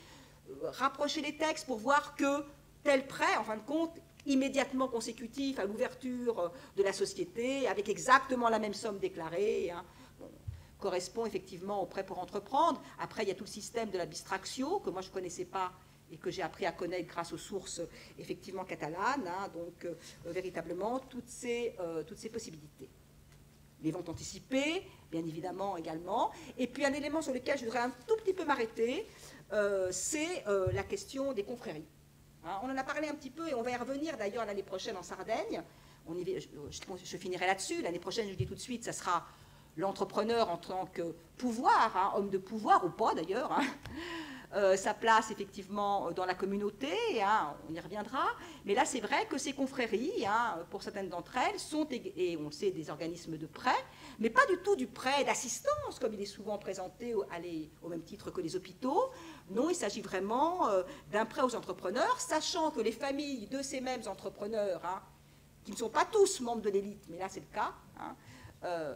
rapprocher les textes pour voir que tel prêt, en fin de compte, immédiatement consécutif à l'ouverture de la société, avec exactement la même somme déclarée, hein, correspond effectivement au prêt pour entreprendre. Après, il y a tout le système de la bistractio, que moi je ne connaissais pas et que j'ai appris à connaître grâce aux sources effectivement catalanes. Hein, donc, véritablement, toutes ces possibilités. Les ventes anticipées, bien évidemment, également. Et puis, un élément sur lequel je voudrais un tout petit peu m'arrêter, c'est la question des confréries. Hein, on en a parlé un petit peu et on va y revenir d'ailleurs l'année prochaine en Sardaigne. Je finirai là-dessus. L'année prochaine, je le dis tout de suite, ça sera l'entrepreneur en tant que pouvoir, hein, homme de pouvoir ou pas d'ailleurs, hein, sa place effectivement dans la communauté, hein, on y reviendra, mais là c'est vrai que ces confréries, hein, pour certaines d'entre elles, sont, et on le sait, des organismes de prêt, mais pas du tout du prêt d'assistance, comme il est souvent présenté au même titre que les hôpitaux. Non, il s'agit vraiment d'un prêt aux entrepreneurs, sachant que les familles de ces mêmes entrepreneurs, hein, qui ne sont pas tous membres de l'élite, mais là c'est le cas, hein,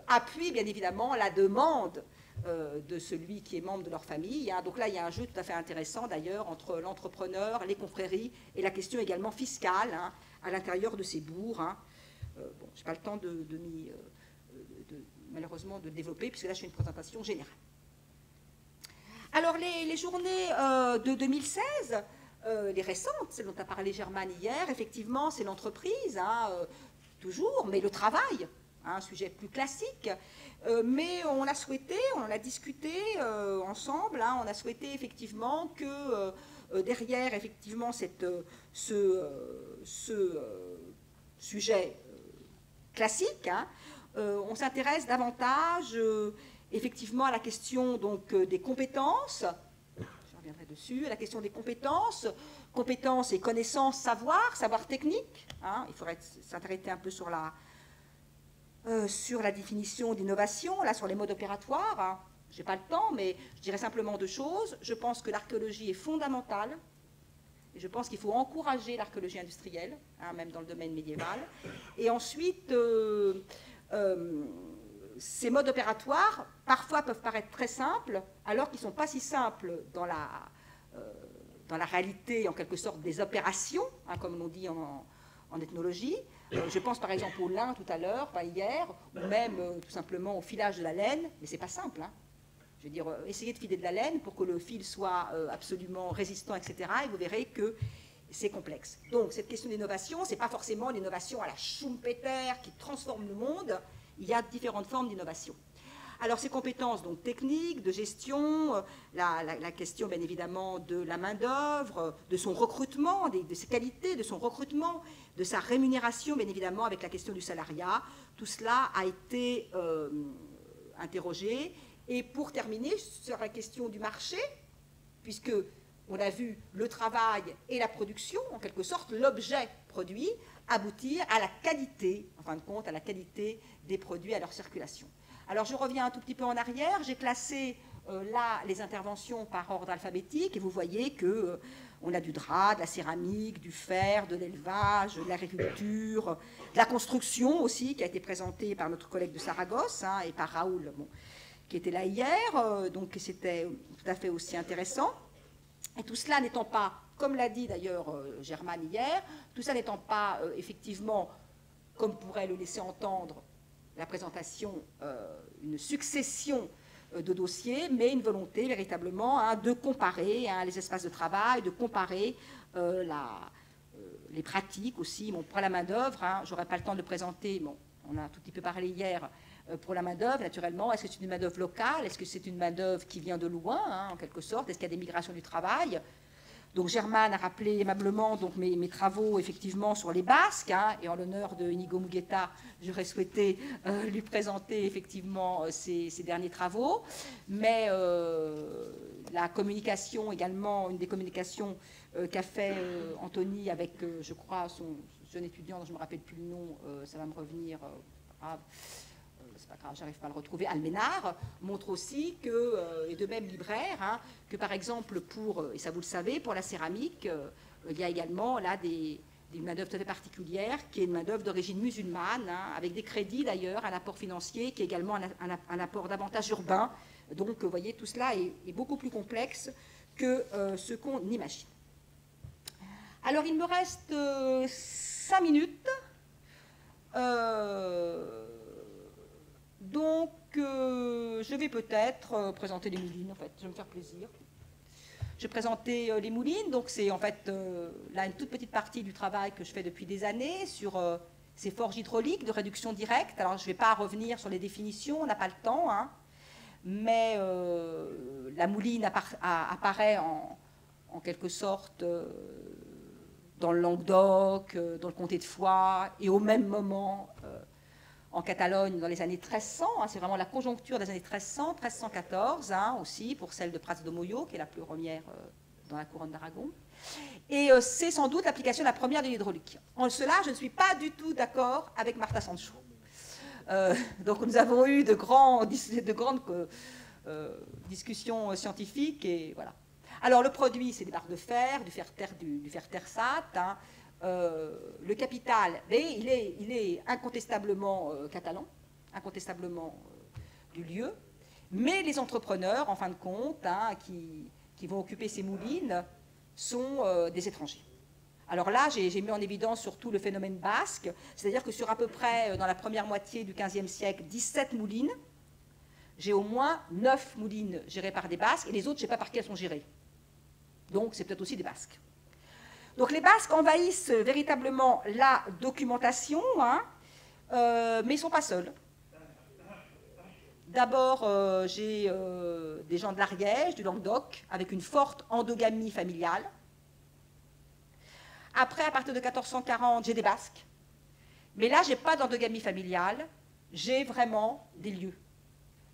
appuie bien évidemment la demande de celui qui est membre de leur famille. Hein. Donc là, il y a un jeu tout à fait intéressant d'ailleurs entre l'entrepreneur, les confréries et la question également fiscale hein, à l'intérieur de ces bourgs. Hein. Bon, je n'ai pas le temps malheureusement de le développer puisque là, je fais une présentation générale. Alors, les journées de 2016, les récentes, celles dont a parlé Germaine hier, effectivement, c'est l'entreprise, hein, toujours, mais le travail. Un sujet plus classique, mais on a souhaité, on en a discuté ensemble, hein, on a souhaité effectivement que derrière effectivement ce sujet classique, hein, on s'intéresse davantage effectivement à la question donc, des compétences, je reviendrai dessus, à la question des compétences et connaissances, savoir technique, hein, il faudrait s'intéresser un peu sur la définition d'innovation, là sur les modes opératoires, hein. Je n'ai pas le temps, mais je dirais simplement deux choses. Je pense que l'archéologie est fondamentale, et je pense qu'il faut encourager l'archéologie industrielle, hein, même dans le domaine médiéval. Et ensuite, ces modes opératoires, parfois peuvent paraître très simples, alors qu'ils ne sont pas si simples dans la réalité, en quelque sorte, des opérations, hein, comme l'on dit en ethnologie. Je pense par exemple au lin tout à l'heure, pas hier, ou même tout simplement au filage de la laine, mais c'est pas simple. Hein. Je veux dire, essayez de filer de la laine pour que le fil soit absolument résistant, etc. Et vous verrez que c'est complexe. Donc cette question d'innovation, c'est pas forcément l'innovation à la Schumpeter qui transforme le monde. Il y a différentes formes d'innovation. Alors ces compétences donc techniques, de gestion, la question bien évidemment de la main-d'œuvre, de son recrutement, de ses qualités, de son recrutement, de sa rémunération bien évidemment avec la question du salariat, tout cela a été interrogé. Et pour terminer sur la question du marché, puisque on a vu le travail et la production, en quelque sorte, l'objet produit, aboutir à la qualité, en fin de compte, à la qualité des produits, à leur circulation. Alors je reviens un tout petit peu en arrière, j'ai classé là les interventions par ordre alphabétique, et vous voyez que on a du drap, de la céramique, du fer, de l'élevage, de l'agriculture, de la construction aussi, qui a été présentée par notre collègue de Saragosse, hein, et par Raoul, bon, qui était là hier, donc c'était tout à fait aussi intéressant. Et tout cela n'étant pas, comme l'a dit d'ailleurs Germaine hier, tout ça n'étant pas effectivement, comme pourrait le laisser entendre la présentation, une succession de dossiers, mais une volonté véritablement hein, de comparer hein, les espaces de travail, de comparer les pratiques aussi. Bon, pour la main-d'œuvre, hein, je n'aurai pas le temps de le présenter, bon, on a un tout petit peu parlé hier pour la main-d'œuvre, naturellement. Est-ce que c'est une main-d'œuvre locale? Est-ce que c'est une main-d'œuvre qui vient de loin, hein, en quelque sorte? Est-ce qu'il y a des migrations du travail? Donc Germaine a rappelé aimablement donc, mes travaux effectivement sur les Basques, hein, et en l'honneur de Inigo Mugueta, j'aurais souhaité lui présenter effectivement ces derniers travaux. Mais la communication également, une des communications qu'a fait Anthony avec, je crois, son jeune étudiant dont je ne me rappelle plus le nom, ça va me revenir, c'est pas grave, j'arrive pas à le retrouver, Alménard, montre aussi que, et de même Libraire, hein, que par exemple pour, et ça vous le savez, pour la céramique, il y a également là des main-d'œuvre très particulières, qui est une main-d'œuvre d'origine musulmane, hein, avec des crédits d'ailleurs, un apport financier, qui est également un apport davantage urbain. Donc vous voyez, tout cela est beaucoup plus complexe que ce qu'on imagine. Alors il me reste 5 minutes. Donc, je vais peut-être présenter les moulines, en fait, je vais me faire plaisir. Je vais présenter les moulines, donc c'est en fait là une toute petite partie du travail que je fais depuis des années sur ces forges hydrauliques de réduction directe. Alors, je ne vais pas revenir sur les définitions, on n'a pas le temps, hein, mais la mouline apparaît en quelque sorte dans le Languedoc, dans le comté de Foix, et au même moment en Catalogne dans les années 1300, hein, c'est vraiment la conjoncture des années 1300, 1314 hein, aussi, pour celle de Prats de Moyo, qui est la plus première dans la couronne d'Aragon. Et c'est sans doute l'application de la première de l'hydraulique. En cela, je ne suis pas du tout d'accord avec Marta Sancho. Donc nous avons eu de grandes discussions scientifiques, et voilà. Alors le produit, c'est des barres de fer, du fer tersate, hein. Le capital, mais il est incontestablement catalan, incontestablement du lieu, mais les entrepreneurs, en fin de compte, hein, qui vont occuper ces moulines, sont des étrangers. Alors là, j'ai mis en évidence surtout le phénomène basque, c'est-à-dire que sur à peu près, dans la première moitié du XVe siècle, 17 moulines, j'ai au moins 9 moulines gérées par des Basques, et les autres, je ne sais pas par qui elles sont gérées. Donc, c'est peut-être aussi des Basques. Donc les Basques envahissent véritablement la documentation, hein, mais ils ne sont pas seuls. D'abord, j'ai des gens de l'Ariège, du Languedoc, avec une forte endogamie familiale. Après, à partir de 1440, j'ai des Basques. Mais là, je n'ai pas d'endogamie familiale, j'ai vraiment des lieux.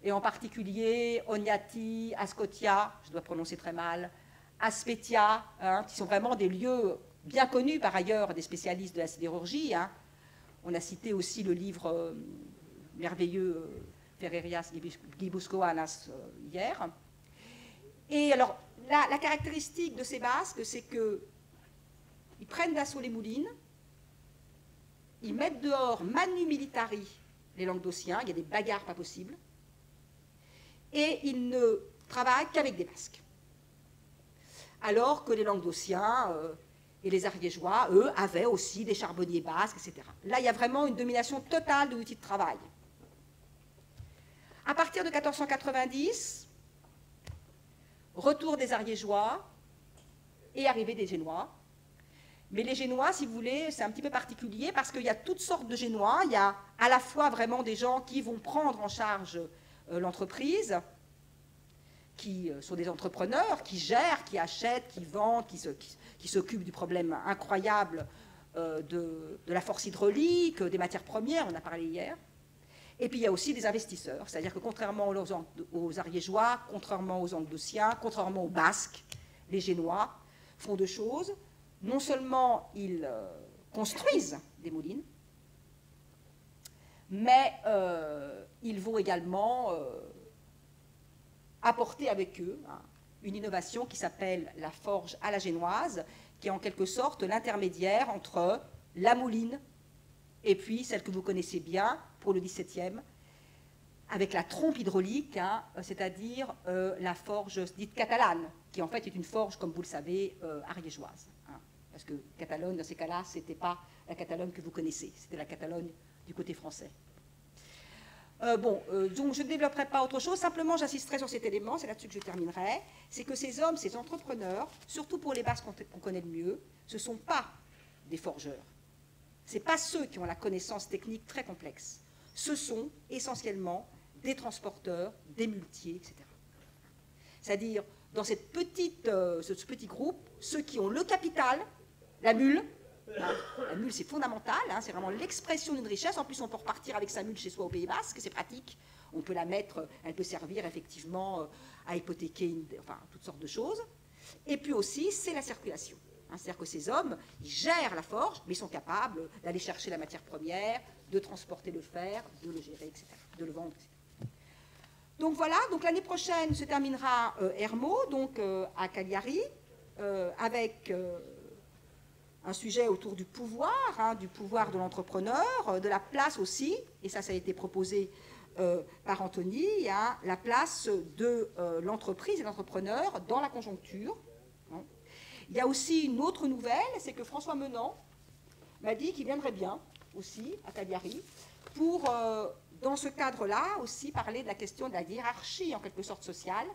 Et en particulier, Ognati, Ascotia, je dois prononcer très mal, Aspetia, hein, qui sont vraiment des lieux bien connus par ailleurs des spécialistes de la sidérurgie. Hein. On a cité aussi le livre merveilleux Ferrerias Gibuscoanas hier. Et alors, la caractéristique de ces Basques, c'est qu'ils prennent d'assaut les moulines, ils mettent dehors manu militari les Languedociens, il y a des bagarres pas possibles, et ils ne travaillent qu'avec des Basques. Alors que les Languedociens et les Ariégeois, eux, avaient aussi des charbonniers basques, etc. Là, il y a vraiment une domination totale de l'outil de travail. À partir de 1490, retour des Ariégeois et arrivée des Génois. Mais les Génois, si vous voulez, c'est un petit peu particulier parce qu'il y a toutes sortes de Génois. Il y a à la fois vraiment des gens qui vont prendre en charge l'entreprise, qui sont des entrepreneurs, qui gèrent, qui achètent, qui vendent, qui s'occupent du problème incroyable de la force hydraulique, des matières premières, on a parlé hier. Et puis il y a aussi des investisseurs, c'est-à-dire que contrairement aux Ariégeois, contrairement aux Andalusiens, contrairement aux Basques, les Génois font deux choses. Non seulement ils construisent des moulines, mais ils vont également apporter avec eux une innovation qui s'appelle la forge à la génoise, qui est en quelque sorte l'intermédiaire entre la mouline et puis celle que vous connaissez bien pour le XVIIe, avec la trompe hydraulique, c'est-à-dire la forge dite catalane, qui en fait est une forge, comme vous le savez, ariégeoise. Parce que Catalogne, dans ces cas-là, ce n'était pas la Catalogne que vous connaissez, c'était la Catalogne du côté français. Donc je ne développerai pas autre chose, simplement j'insisterai sur cet élément, c'est là-dessus que je terminerai, c'est que ces hommes, ces entrepreneurs, surtout pour les Basques qu'on connaît le mieux, ce ne sont pas des forgeurs. Ce ne sont pas ceux qui ont la connaissance technique très complexe. Ce sont essentiellement des transporteurs, des muletiers, etc. C'est-à-dire, dans ce petit groupe, ceux qui ont le capital, la mule, la mule c'est fondamental, c'est vraiment l'expression d'une richesse, en plus on peut repartir avec sa mule chez soi au Pays Basque, c'est pratique, on peut la mettre, elle peut servir effectivement à hypothéquer, toutes sortes de choses, et puis aussi c'est la circulation. C'est-à-dire que ces hommes, ils gèrent la forge, mais ils sont capables d'aller chercher la matière première, de transporter le fer, de le gérer, etc., de le vendre, etc. Donc voilà, donc l'année prochaine se terminera Hermo, donc à Cagliari, avec un sujet autour du pouvoir de l'entrepreneur, de la place aussi, et ça a été proposé par Anthony, la place de l'entreprise et l'entrepreneur dans la conjoncture. Il y a aussi une autre nouvelle, c'est que François Menant m'a dit qu'il viendrait bien aussi à Cagliari pour, dans ce cadre-là, aussi parler de la question de la hiérarchie en quelque sorte sociale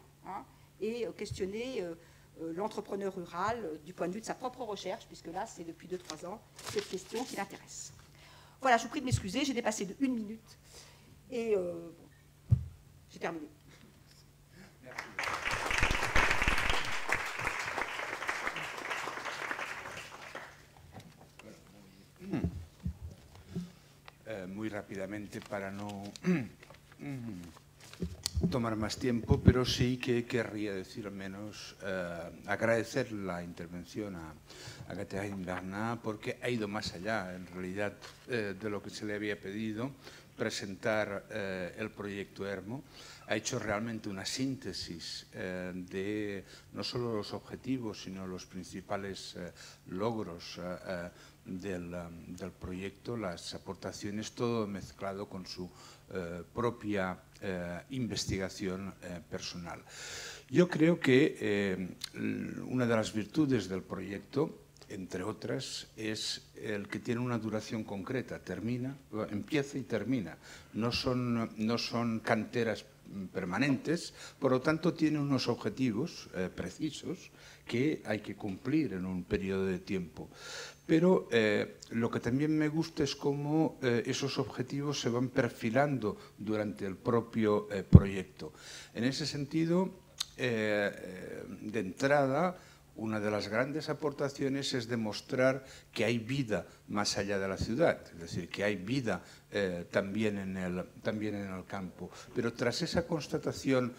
et questionner l'entrepreneur rural du point de vue de sa propre recherche, puisque là, c'est depuis 2-3 ans cette question qui l'intéresse. Voilà, je vous prie de m'excuser, j'ai dépassé de 1 minute et j'ai terminé. Merci. Muy rápidamente para no tomar más tiempo, pero sí que querría decir al menos agradecer la intervención a Catherine Bernat, porque ha ido más allá en realidad de lo que se le había pedido, presentar el proyecto Hermo. Ha hecho realmente una síntesis de no solo los objetivos, sino los principales logros del proyecto, las aportaciones, todo mezclado con su propia investigación personal. Yo creo que una de las virtudes del proyecto, entre otras, es el que tiene una duración concreta, empieza y termina. No son canteras permanentes, por lo tanto tiene unos objetivos precisos que hay que cumplir en un periodo de tiempo. Pero lo que también me gusta es cómo esos objetivos se van perfilando durante el propio proyecto. En ese sentido, de entrada, una de las grandes aportaciones es demostrar que hay vida más allá de la ciudad, es decir, que hay vida también en el campo. Pero tras esa constatación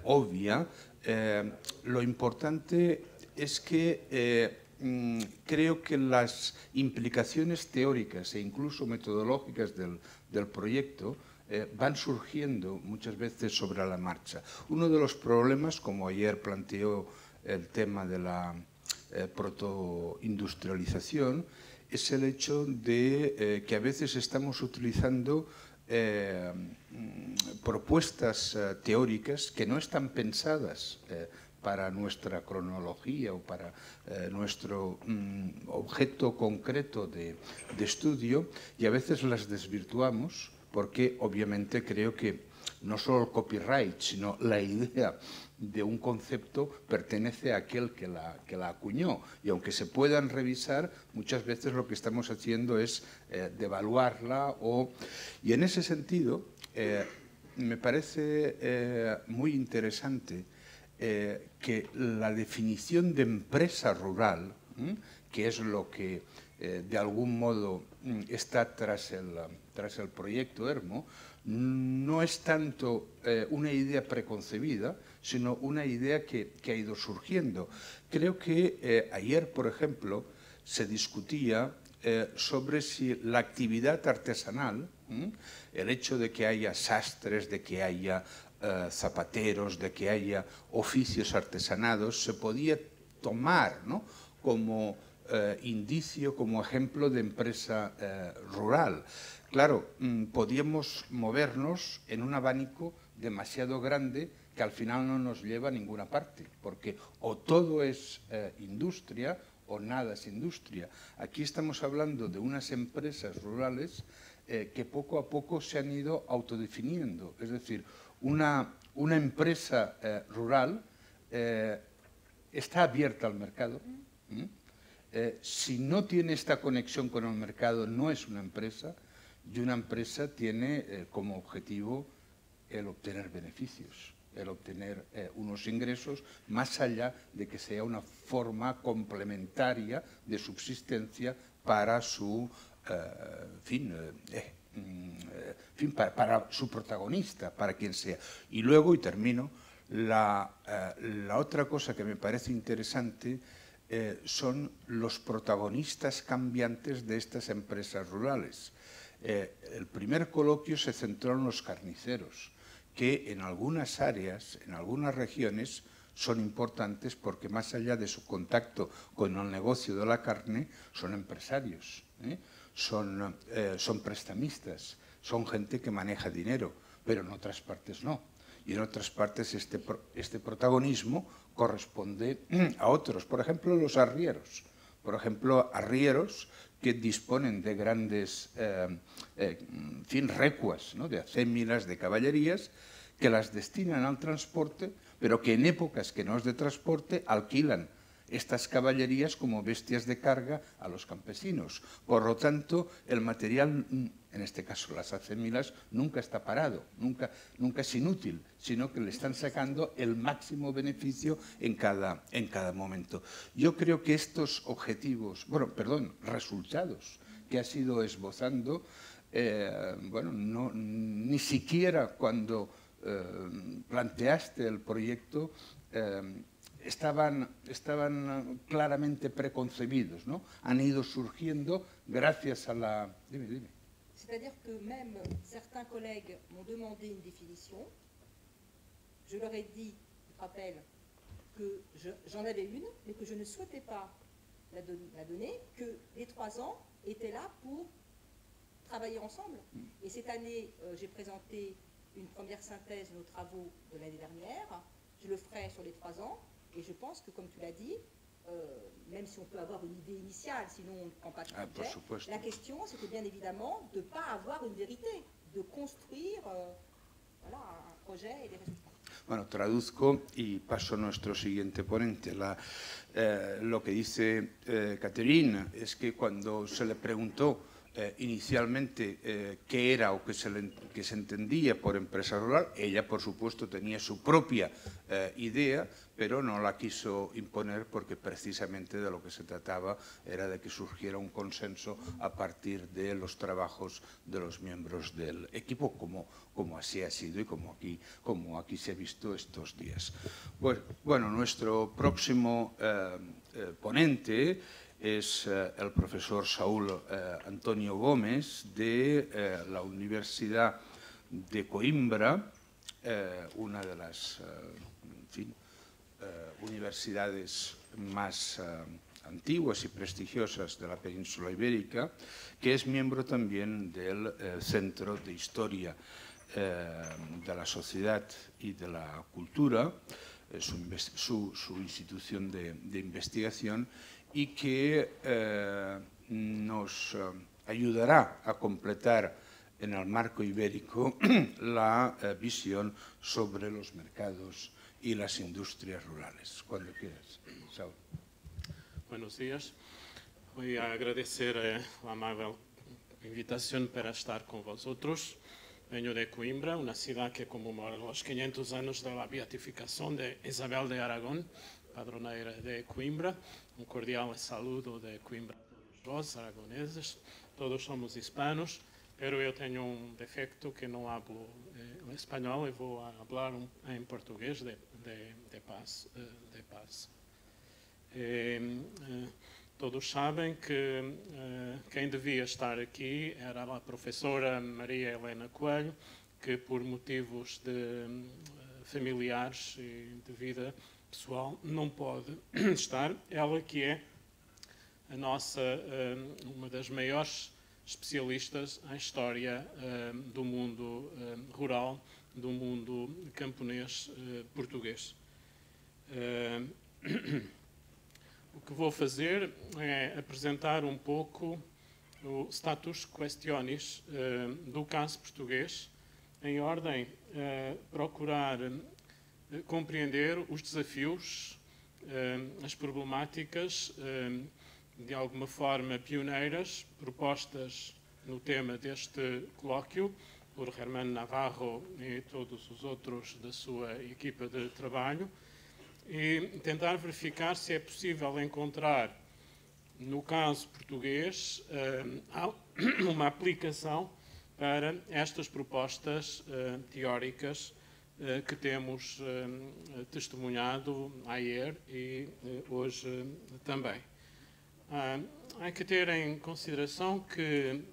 obvia, lo importante es que creo que las implicaciones teóricas e incluso metodológicas del proyecto van surgiendo muchas veces sobre la marcha. Uno de los problemas, como ayer planteó el tema de la protoindustrialización, es el hecho de que a veces estamos utilizando propuestas teóricas que no están pensadas para nuestra cronología o para nuestro objeto concreto de estudio, y a veces las desvirtuamos porque obviamente creo que no solo el copyright, sino la idea de un concepto pertenece a aquel que la acuñó, y aunque se puedan revisar, muchas veces lo que estamos haciendo es devaluarla y en ese sentido me parece muy interesante que la definición de empresa rural, que es lo que de algún modo está tras el proyecto ERMO, no es tanto una idea preconcebida, sino una idea que ha ido surgiendo. Creo que ayer, por ejemplo, se discutía sobre si la actividad artesanal, el hecho de que haya sastres, de que haya zapateros, de que haya oficios artesanados, se podía tomar, ¿no?, como indicio, como ejemplo de empresa rural. Claro, podíamos movernos en un abanico demasiado grande que al final no nos lleva a ninguna parte, porque o todo es industria o nada es industria. Aquí estamos hablando de unas empresas rurales que poco a poco se han ido autodefiniendo. Es decir, una empresa rural está abierta al mercado. Si no tiene esta conexión con el mercado, no es una empresa, y una empresa tiene como objetivo el obtener beneficios, el obtener unos ingresos, más allá de que sea una forma complementaria de subsistencia para su para su protagonista, para quien sea. Y luego, y termino, la otra cosa que me parece interesante son los protagonistas cambiantes de estas empresas rurales. El primer coloquio se centró en los carniceros, que en algunas áreas, en algunas regiones, son importantes porque más allá de su contacto con el negocio de la carne, son empresarios, son prestamistas, son gente que maneja dinero, pero en otras partes no. Y en otras partes este protagonismo corresponde a otros. Por ejemplo, los arrieros. Por ejemplo, arrieros que disponen de grandes recuas, ¿no?, de acémilas, de caballerías, que las destinan al transporte, pero que en épocas que no es de transporte alquilan estas caballerías como bestias de carga a los campesinos. Por lo tanto, el material, en este caso las acémilas, nunca está parado, nunca es inútil, sino que le están sacando el máximo beneficio en cada momento. Yo creo que estos resultados que has ido esbozando, ni siquiera cuando planteaste el proyecto estaban claramente preconcebidos, ¿no? Han ido surgiendo gracias a la... Dime. C'est-à-dire que même certains collègues m'ont demandé une définition. Je leur ai dit, je te rappelle, que j'en avais une, mais que je ne souhaitais pas la donner, que les 3 ans étaient là pour travailler ensemble. Et cette année, j'ai présenté une première synthèse de nos travaux de l'année dernière. Je le ferai sur les 3 ans. Et je pense que, comme tu l'as dit, même si on peut avoir une idée initiale, sinon on ne prend pas de budget, la question, c'était bien évidemment de ne pas avoir une vérité, de construire un projet et des résultats. Bueno, traduzco y paso a nuestro siguiente ponente. Lo que dice Catherine es que cuando se le preguntó inicialmente qué era o qué se entendía por empresa rural, ella, por supuesto, tenía su propia idea, pero no la quiso imponer porque precisamente de lo que se trataba era de que surgiera un consenso a partir de los trabajos de los miembros del equipo, como así ha sido y como aquí se ha visto estos días. Bueno, nuestro próximo ponente es el profesor Saúl Antonio Gómez de la Universidad de Coimbra, una de las universidades más antiguas y prestigiosas de la península ibérica, que es miembro también del Centro de Historia de la Sociedad y de la Cultura, su institución de investigación, y que nos ayudará a completar en el marco ibérico la visión sobre los mercados y las industrias rurales. Cuando quieras, Saúl. Buenos días. Voy a agradecer la amable invitación para estar con vosotros. Venho de Coimbra, una ciudad que conmemora los 500 años de la beatificación de Isabel de Aragón, padronera de Coimbra. Un cordial saludo de Coimbra a todos vós, aragoneses. Todos somos hispanos, pero eu tenho um defecto que não hablo espanhol e vou falar em português de paz. Todos sabem que quem devia estar aqui era a professora Maria Helena Coelho, que por motivos familiares e de vida pessoal não pode estar. Ela que é a nossa, uma das maiores especialistas em história do mundo rural, do mundo camponês português. O que vou fazer é apresentar um pouco o status questionis do caso português, em ordem a procurar compreender os desafios, as problemáticas, de alguma forma pioneiras, propostas no tema deste colóquio por Germán Navarro e todos os outros da sua equipa de trabalho, e tentar verificar se é possível encontrar, no caso português, uma aplicação para estas propostas teóricas que temos testemunhado ayer e hoje também. Há que ter em consideração que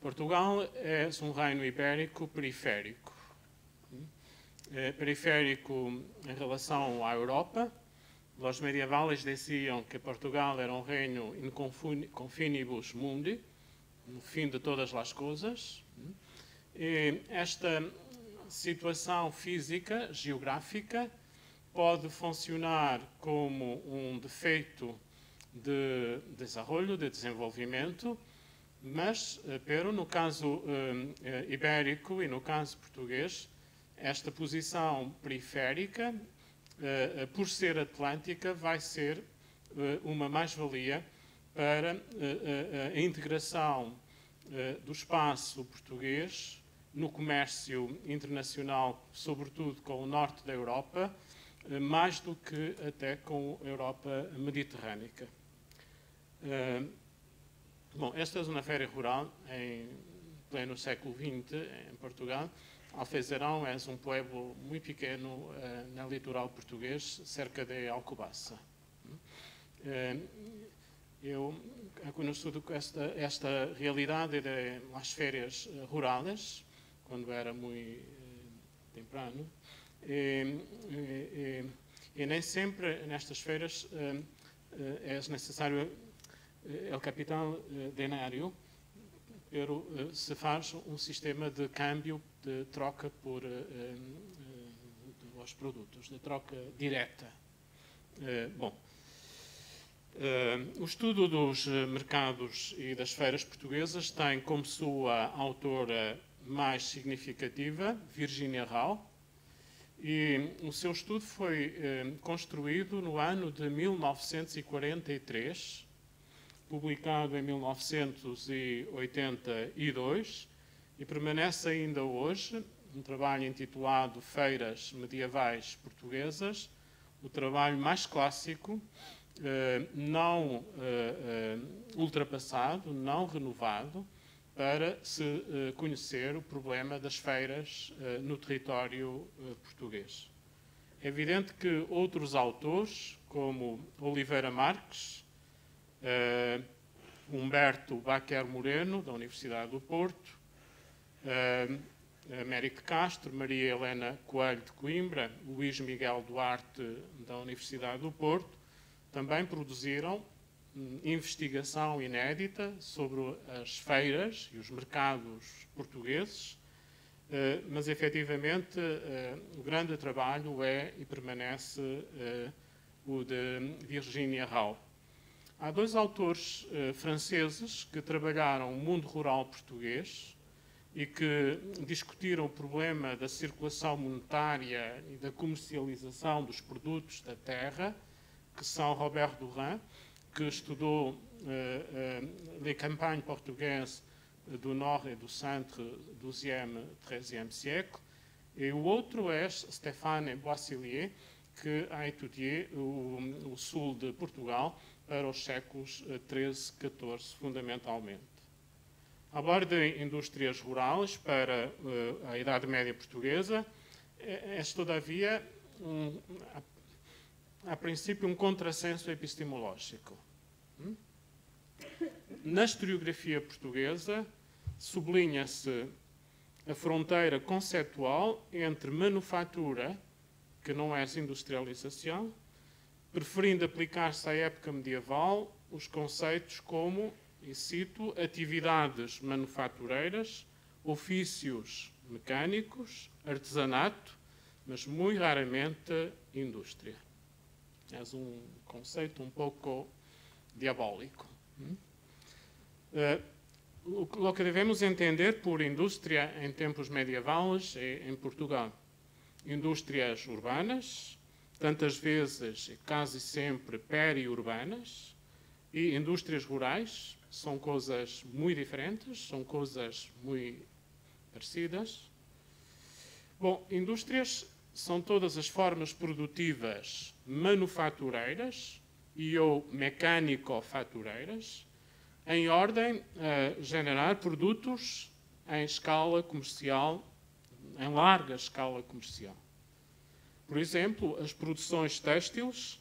Portugal é um reino ibérico periférico. Periférico em relação à Europa. Os medievales diziam que Portugal era um reino in confinibus mundi, no fim de todas as coisas. E esta situação física, geográfica, pode funcionar como um defeito de desenvolvimento, mas, pero no caso ibérico e no caso português, esta posição periférica, por ser atlântica, vai ser uma mais-valia para a integração do espaço português no comércio internacional, sobretudo com o norte da Europa, mais do que até com a Europa mediterrânica. Bom, esta é uma feira rural em pleno século XX em Portugal. Alfezerão é um pueblo muito pequeno no litoral português, cerca de Alcobaça. Eu conheço esta realidade das férias rurais, quando era muito temprano, e nem sempre nestas feiras é necessário o capital dinário, pero se faz um sistema de câmbio, de troca por os produtos, de troca direta. O estudo dos mercados e das feiras portuguesas tem como sua autora mais significativa Virginia Rao, e o seu estudo foi construído no ano de 1943, publicado em 1982 e permanece ainda hoje, um trabalho intitulado Feiras Medievais Portuguesas, o trabalho mais clássico, não ultrapassado, não renovado, para se conhecer o problema das feiras no território português. É evidente que outros autores, como Oliveira Marques, Humberto Baquer Moreno, da Universidade do Porto, Américo Castro, Maria Helena Coelho de Coimbra, Luís Miguel Duarte, da Universidade do Porto, também produziram investigação inédita sobre as feiras e os mercados portugueses, mas efetivamente o grande trabalho é e permanece o de Virginia Rao. Há dois autores franceses que trabalharam o mundo rural português e que discutiram o problema da circulação monetária e da comercialização dos produtos da terra, que são Robert Durin, que estudou les campagnes portugaises do Nord et du Centre, 12e, 13e siècle. Et l'autre est Stéphane Boisselier, que a étudié o sul de Portugal para os séculos 13, 14, fundamentalmente. Falar de indústrias rurais para a Idade Média Portuguesa é, todavia, a princípio, um contrassenso epistemológico. Na historiografia portuguesa, sublinha-se a fronteira conceptual entre manufatura, que não é industrialização, preferindo aplicar-se à época medieval os conceitos como, e cito, atividades manufatureiras, ofícios mecânicos, artesanato, mas muito raramente indústria. É um conceito um pouco diabólico. O que devemos entender por indústria em tempos medievais em Portugal? Indústrias urbanas, tantas vezes e quase sempre periurbanas, e indústrias rurais, são coisas muito diferentes, são coisas muito parecidas. Bom, indústrias são todas as formas produtivas manufatureiras e ou mecânico-fatureiras, em ordem a generar produtos em escala comercial, em larga escala comercial. Por exemplo, as produções têxteis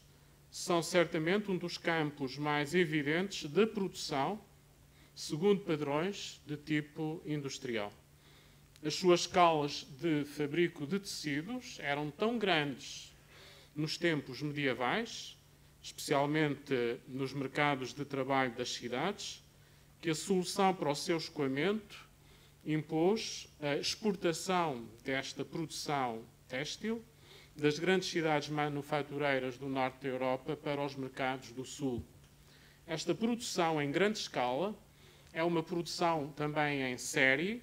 são certamente um dos campos mais evidentes de produção segundo padrões de tipo industrial. As suas escalas de fabrico de tecidos eram tão grandes nos tempos medievais, especialmente nos mercados de trabalho das cidades, que a solução para o seu escoamento impôs a exportação desta produção têxtil das grandes cidades manufatureiras do norte da Europa para os mercados do sul. Esta produção em grande escala é uma produção também em série,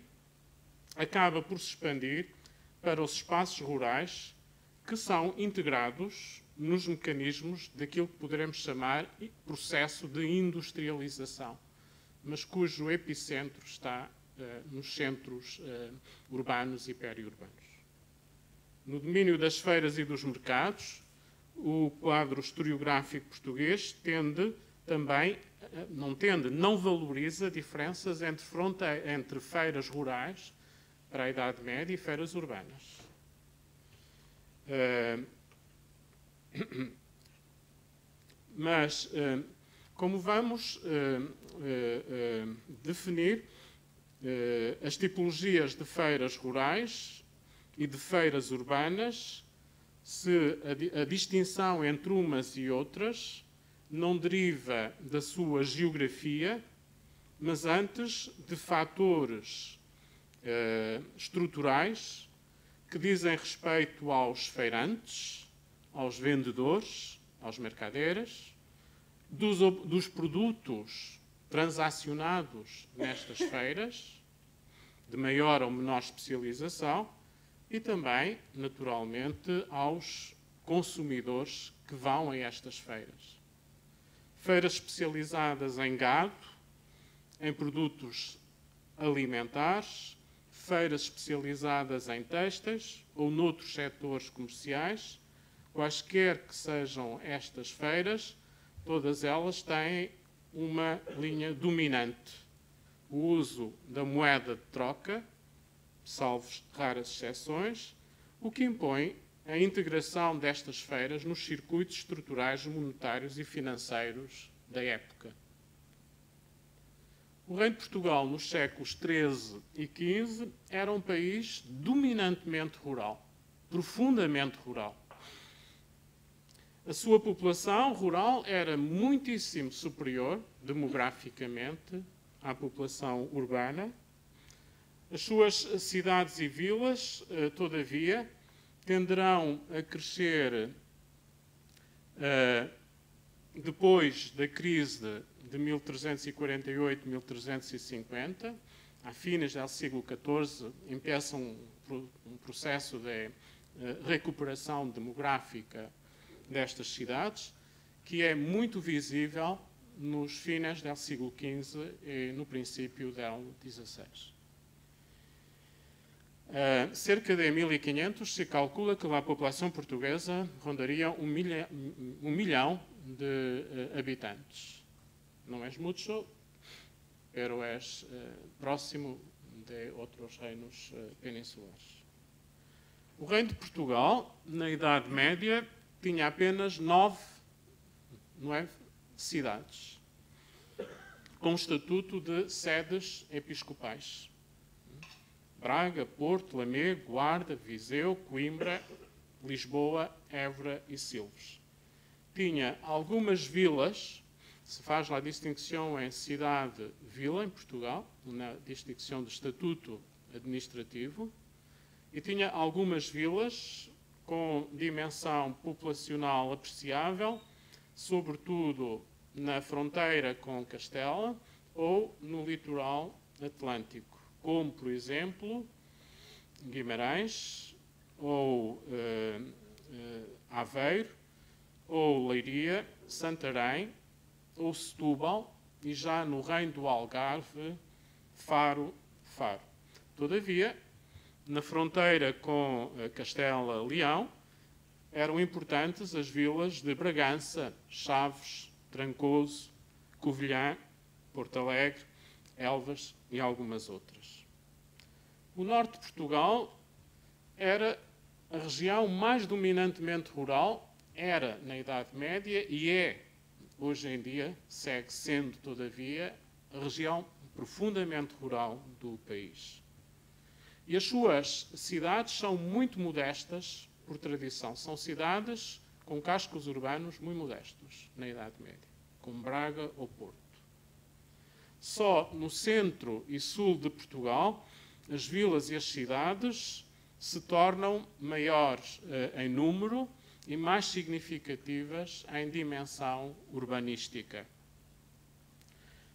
acaba por se expandir para os espaços rurais que são integrados nos mecanismos daquilo que poderemos chamar processo de industrialização, mas cujo epicentro está nos centros urbanos e periurbanos. No domínio das feiras e dos mercados, o quadro historiográfico português não valoriza diferenças entre feiras rurais para a Idade Média e feiras urbanas. Mas, como vamos definir as tipologias de feiras rurais e de feiras urbanas, se a distinção entre umas e outras não deriva da sua geografia, mas antes de fatores estruturais que dizem respeito aos feirantes, aos vendedores, aos mercadeiros, dos produtos transacionados nestas feiras, de maior ou menor especialização, e também, naturalmente, aos consumidores que vão a estas feiras. Feiras especializadas em gado, em produtos alimentares, feiras especializadas em têxteis ou noutros setores comerciais, quaisquer que sejam estas feiras, todas elas têm uma linha dominante. O uso da moeda de troca, salvo raras exceções, o que impõe a integração destas feiras nos circuitos estruturais monetários e financeiros da época. O Reino de Portugal, nos séculos XIII e XV, era um país dominantemente rural, profundamente rural. A sua população rural era muitíssimo superior, demograficamente, à população urbana. As suas cidades e vilas, todavia, tenderão a crescer depois da crise de 1348-1350, a fins do século XIV, empieza um processo de recuperação demográfica destas cidades, que é muito visível nos fines do século XV e no princípio do XVI. Cerca de 1500 se calcula que a população portuguesa rondaria um milhão de habitantes. Não é muito, pero é próximo de outros reinos peninsulares. O reino de Portugal, na Idade Média, tinha apenas 9 cidades, com o estatuto de sedes episcopais. Braga, Porto, Lamego, Guarda, Viseu, Coimbra, Lisboa, Évora e Silves. Tinha algumas vilas, se faz lá a distinção em cidade-vila em Portugal, na distinção de estatuto administrativo, e tinha algumas vilas com dimensão populacional apreciável, sobretudo na fronteira com Castela ou no litoral atlântico, como, por exemplo, Guimarães, ou Aveiro, ou Leiria, Santarém, ou Setúbal, e já no reino do Algarve, Faro. Todavia, na fronteira com Castela-Leão, eram importantes as vilas de Bragança, Chaves, Trancoso, Covilhã, Porto Alegre, Elvas e algumas outras. O norte de Portugal era a região mais dominantemente rural, era na Idade Média e hoje em dia, segue sendo, todavia, a região profundamente rural do país. E as suas cidades são muito modestas, por tradição. São cidades com cascos urbanos muito modestos, na Idade Média, como Braga ou Porto. Só no centro e sul de Portugal, as vilas e as cidades se tornam maiores em número e mais significativas em dimensão urbanística.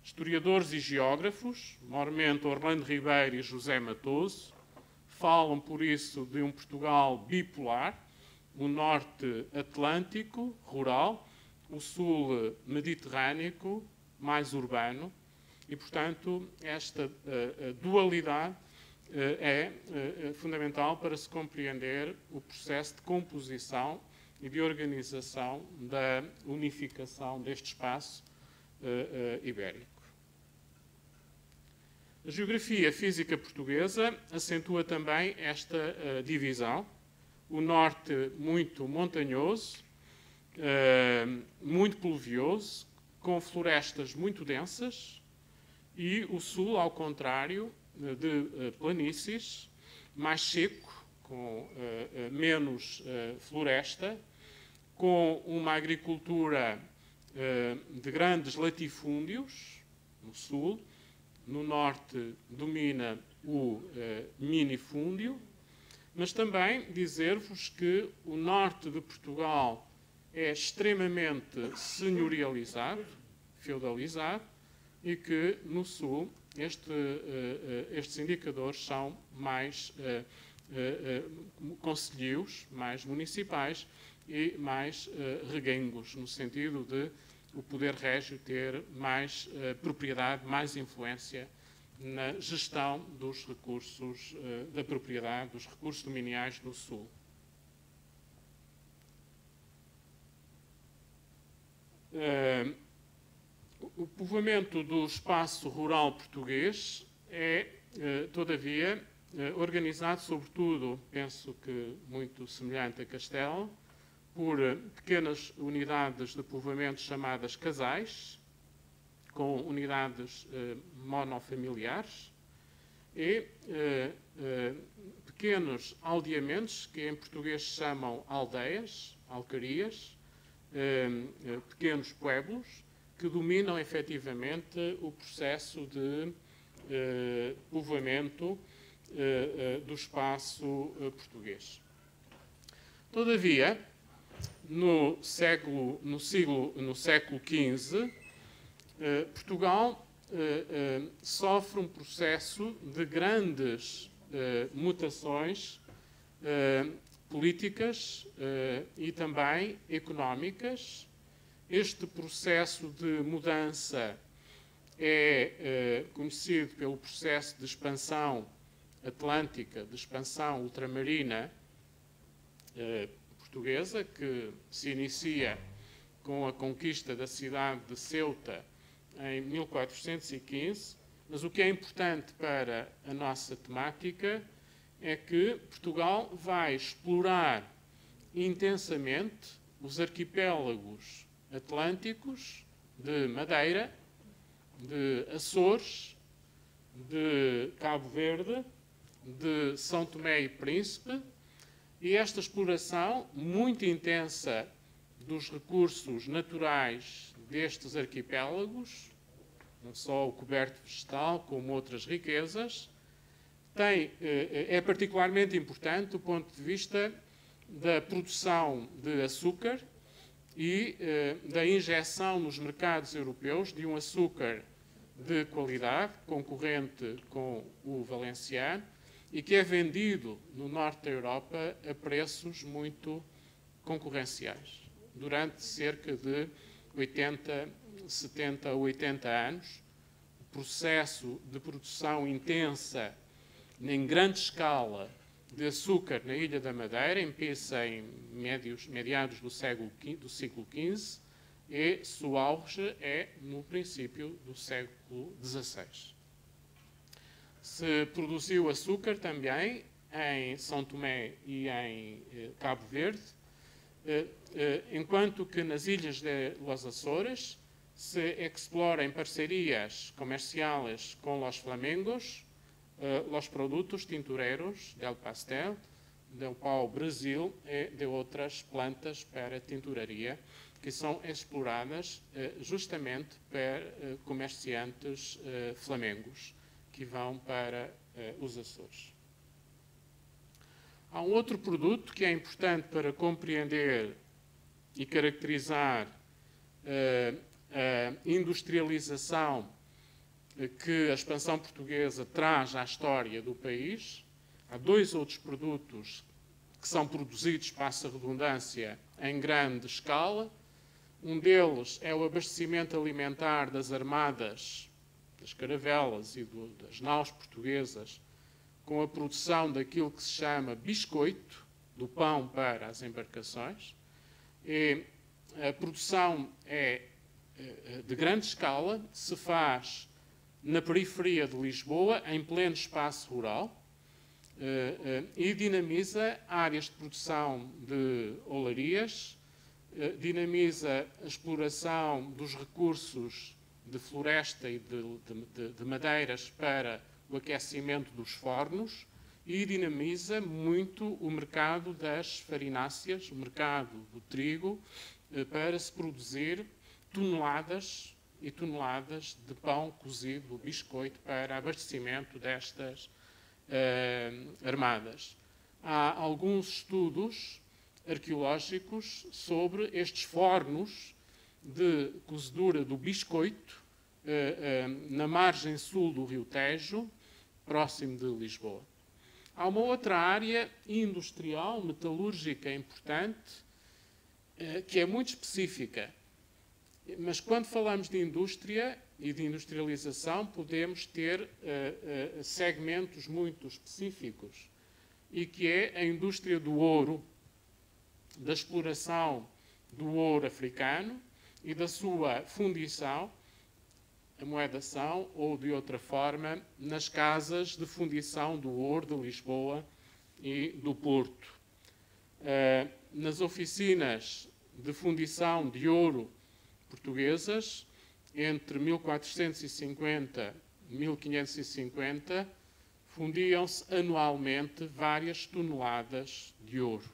Historiadores e geógrafos, maiormente Orlando Ribeiro e José Matoso, falam, por isso, de um Portugal bipolar, o norte atlântico, rural, o sul mediterrâneo, mais urbano, e, portanto, esta dualidade é fundamental para se compreender o processo de composição e de organização da unificação deste espaço ibérico. A geografia física portuguesa acentua também esta divisão. O norte muito montanhoso, muito pluvioso, com florestas muito densas, e o sul, ao contrário, de planícies, mais seco, com menos floresta, com uma agricultura de grandes latifúndios, no sul. No norte domina o minifúndio, mas também dizer-vos que o norte de Portugal é extremamente senhorializado, feudalizado, e que no sul estes indicadores são mais concelhios, mais municipais e mais reguengos, no sentido de o poder régio ter mais propriedade, mais influência na gestão dos recursos da propriedade, dos recursos dominiais do sul. O povoamento do espaço rural português é, todavia, organizado, sobretudo, penso que muito semelhante a Castelo, por pequenas unidades de povoamento chamadas casais, com unidades monofamiliares, e pequenos aldeamentos, que em português se chamam aldeias, alcarias, pequenos pueblos, que dominam efetivamente o processo de povoamento do espaço português. Todavia, no século XV, Portugal sofre um processo de grandes mutações políticas e também económicas, Este processo de mudança é conhecido pelo processo de expansão atlântica, de expansão ultramarina portuguesa, que se inicia com a conquista da cidade de Ceuta em 1415, mas o que é importante para a nossa temática é que Portugal vai explorar intensamente os arquipélagos atlânticos de Madeira, de Açores, de Cabo Verde, de São Tomé e Príncipe, e esta exploração muito intensa dos recursos naturais destes arquipélagos, não só o coberto vegetal, como outras riquezas, é particularmente importante do ponto de vista da produção de açúcar e da injeção nos mercados europeus de um açúcar de qualidade, concorrente com o valenciano, e que é vendido no norte da Europa a preços muito concorrenciais. Durante cerca de 70 ou 80 anos, o processo de produção intensa em grande escala de açúcar na Ilha da Madeira empieza em meados do século XV e seu auge é no princípio do século XVI. Se produziu açúcar também em São Tomé e em Cabo Verde, enquanto que nas ilhas de los Açores se explora em parcerias comerciais com os flamengos os produtos tintureiros del pastel, del pau-brasil e de outras plantas para tinturaria que são exploradas justamente por comerciantes flamengos que vão para os Açores. Há um outro produto que é importante para compreender e caracterizar a industrialização que a expansão portuguesa traz à história do país. Há dois outros produtos que são produzidos, passa a redundância, em grande escala. Um deles é o abastecimento alimentar das armadas, das caravelas e das naus portuguesas, com a produção daquilo que se chama biscoito, do pão para as embarcações. E a produção é de grande escala, se faz na periferia de Lisboa, em pleno espaço rural, e dinamiza áreas de produção de olarias, dinamiza a exploração dos recursos de floresta e de madeiras para o aquecimento dos fornos e dinamiza muito o mercado das farináceas, o mercado do trigo, para se produzir toneladas e toneladas de pão cozido, biscoito, para abastecimento destas armadas. Há alguns estudos arqueológicos sobre estes fornos de cozedura do biscoito na margem sul do Rio Tejo, próximo de Lisboa. Há uma outra área industrial, metalúrgica importante, que é muito específica. Mas quando falamos de indústria e de industrialização, podemos ter segmentos muito específicos, e que é a indústria do ouro, da exploração do ouro africano e da sua fundição, a moedação, ou de outra forma, nas casas de fundição do ouro de Lisboa e do Porto. Nas oficinas de fundição de ouro portuguesas, entre 1450 e 1550, fundiam-se anualmente várias toneladas de ouro,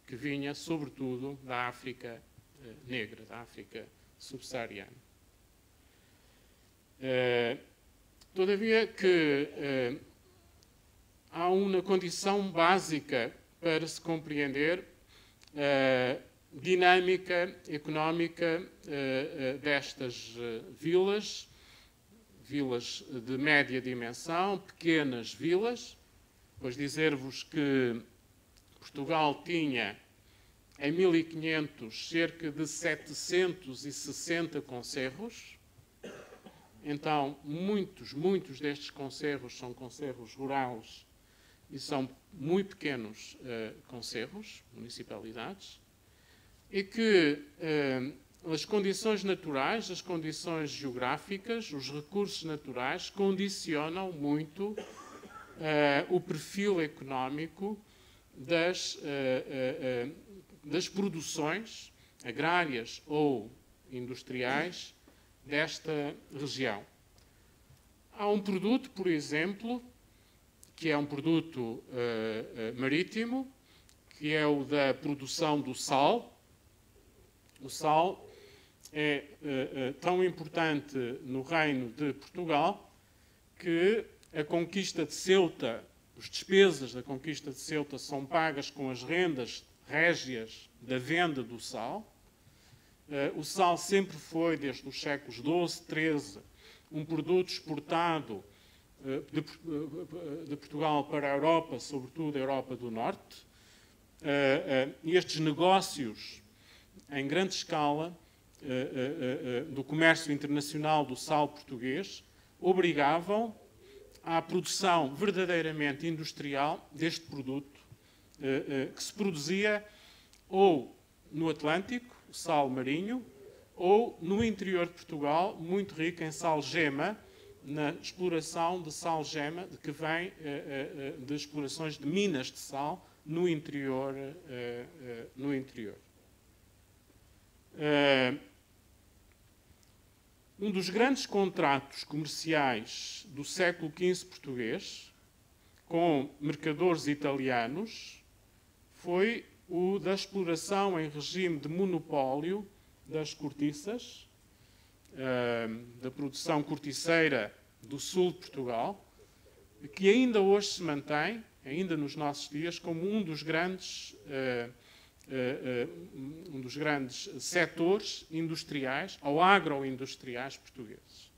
que vinha sobretudo da África negra, da África subsaariana. Todavia que há uma condição básica para se compreender dinâmica económica destas vilas de média dimensão, pequenas vilas, pois dizer-vos que Portugal tinha em 1500, cerca de 760 concerros. Então, muitos destes concerros são concerros rurais e são muito pequenos concerros, municipalidades, e que as condições naturais, as condições geográficas, os recursos naturais condicionam muito o perfil económico das produções agrárias ou industriais desta região. Há um produto, por exemplo, que é um produto marítimo, que é o da produção do sal. O sal é tão importante no Reino de Portugal que a conquista de Ceuta, as despesas da conquista de Ceuta são pagas com as rendas régias da venda do sal. O sal sempre foi, desde os séculos XII, XIII, um produto exportado de Portugal para a Europa, sobretudo a Europa do Norte. E estes negócios, em grande escala, do comércio internacional do sal português, obrigavam à produção verdadeiramente industrial deste produto, que se produzia ou no Atlântico, o sal marinho, ou no interior de Portugal, muito rico em sal-gema, na exploração de sal-gema, que vem de explorações de minas de sal no interior. Um dos grandes contratos comerciais do século XV português, com mercadores italianos, foi o da exploração em regime de monopólio das cortiças, da produção corticeira do sul de Portugal, que ainda hoje se mantém, ainda nos nossos dias, como um dos grandes setores industriais ou agroindustriais portugueses.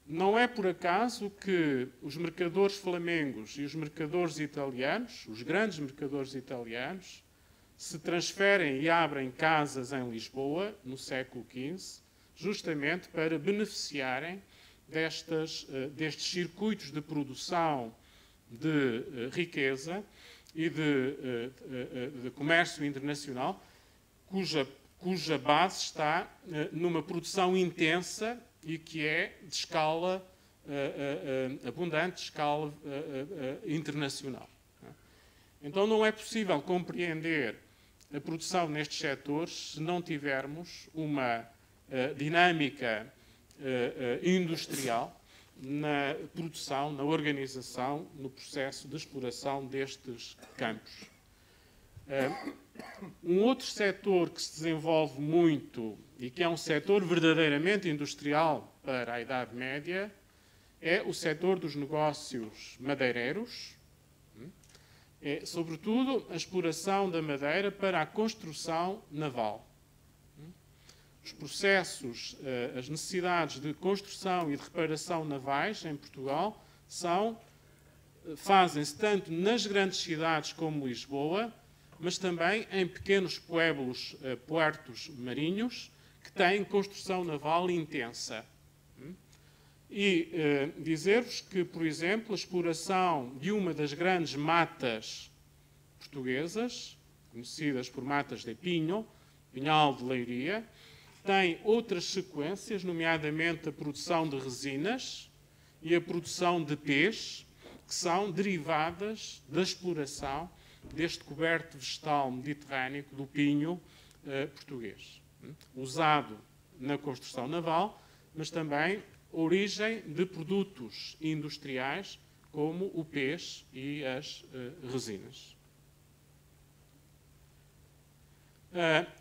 Não é por acaso que os mercadores flamengos e os mercadores italianos, os grandes mercadores italianos, se transferem e abrem casas em Lisboa, no século XV, justamente para beneficiarem destes circuitos de produção de riqueza e de comércio internacional, cuja base está numa produção intensa e que é de escala abundante, de escala internacional. Então não é possível compreender a produção nestes setores se não tivermos uma dinâmica industrial na produção, na organização, no processo de exploração destes campos. Um outro setor que se desenvolve muito e que é um setor verdadeiramente industrial para a Idade Média é o setor dos negócios madeireiros, sobretudo a exploração da madeira para a construção naval. Os processos, as necessidades de construção e de reparação navais em Portugal fazem-se tanto nas grandes cidades como Lisboa, mas também em pequenos puertos marinhos que têm construção naval intensa. E dizer-vos que, por exemplo, a exploração de uma das grandes matas portuguesas, conhecidas por matas de Pinho, Pinhal de Leiria, tem outras sequências, nomeadamente a produção de resinas e a produção de peixe, que são derivadas da exploração deste coberto vegetal mediterrâneo do pinho português, usado na construção naval, mas também origem de produtos industriais como o peixe e as resinas.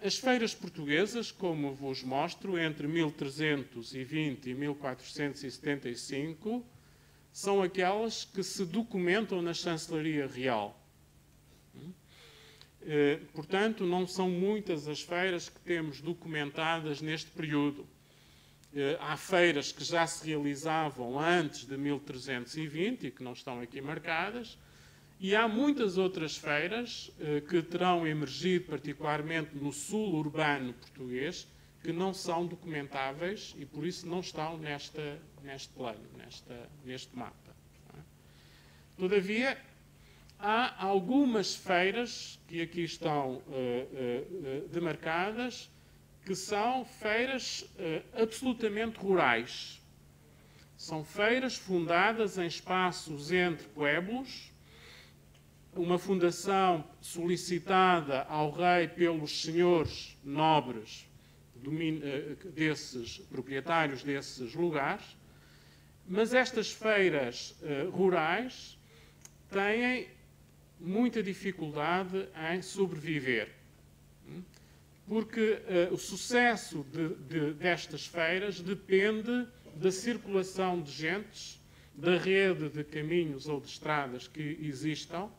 As feiras portuguesas, como vos mostro, entre 1320 e 1475, são aquelas que se documentam na chancelaria real. Portanto, não são muitas as feiras que temos documentadas neste período. Há feiras que já se realizavam antes de 1320 e que não estão aqui marcadas, E há muitas outras feiras que terão emergido, particularmente no sul urbano português, que não são documentáveis e por isso não estão neste plano, neste mapa. Todavia, há algumas feiras que aqui estão demarcadas, que são feiras absolutamente rurais. São feiras fundadas em espaços entre pueblos, uma fundação solicitada ao rei pelos senhores nobres desses proprietários desses lugares, mas estas feiras rurais têm muita dificuldade em sobreviver, porque o sucesso destas feiras depende da circulação de gentes, da rede de caminhos ou de estradas que existam,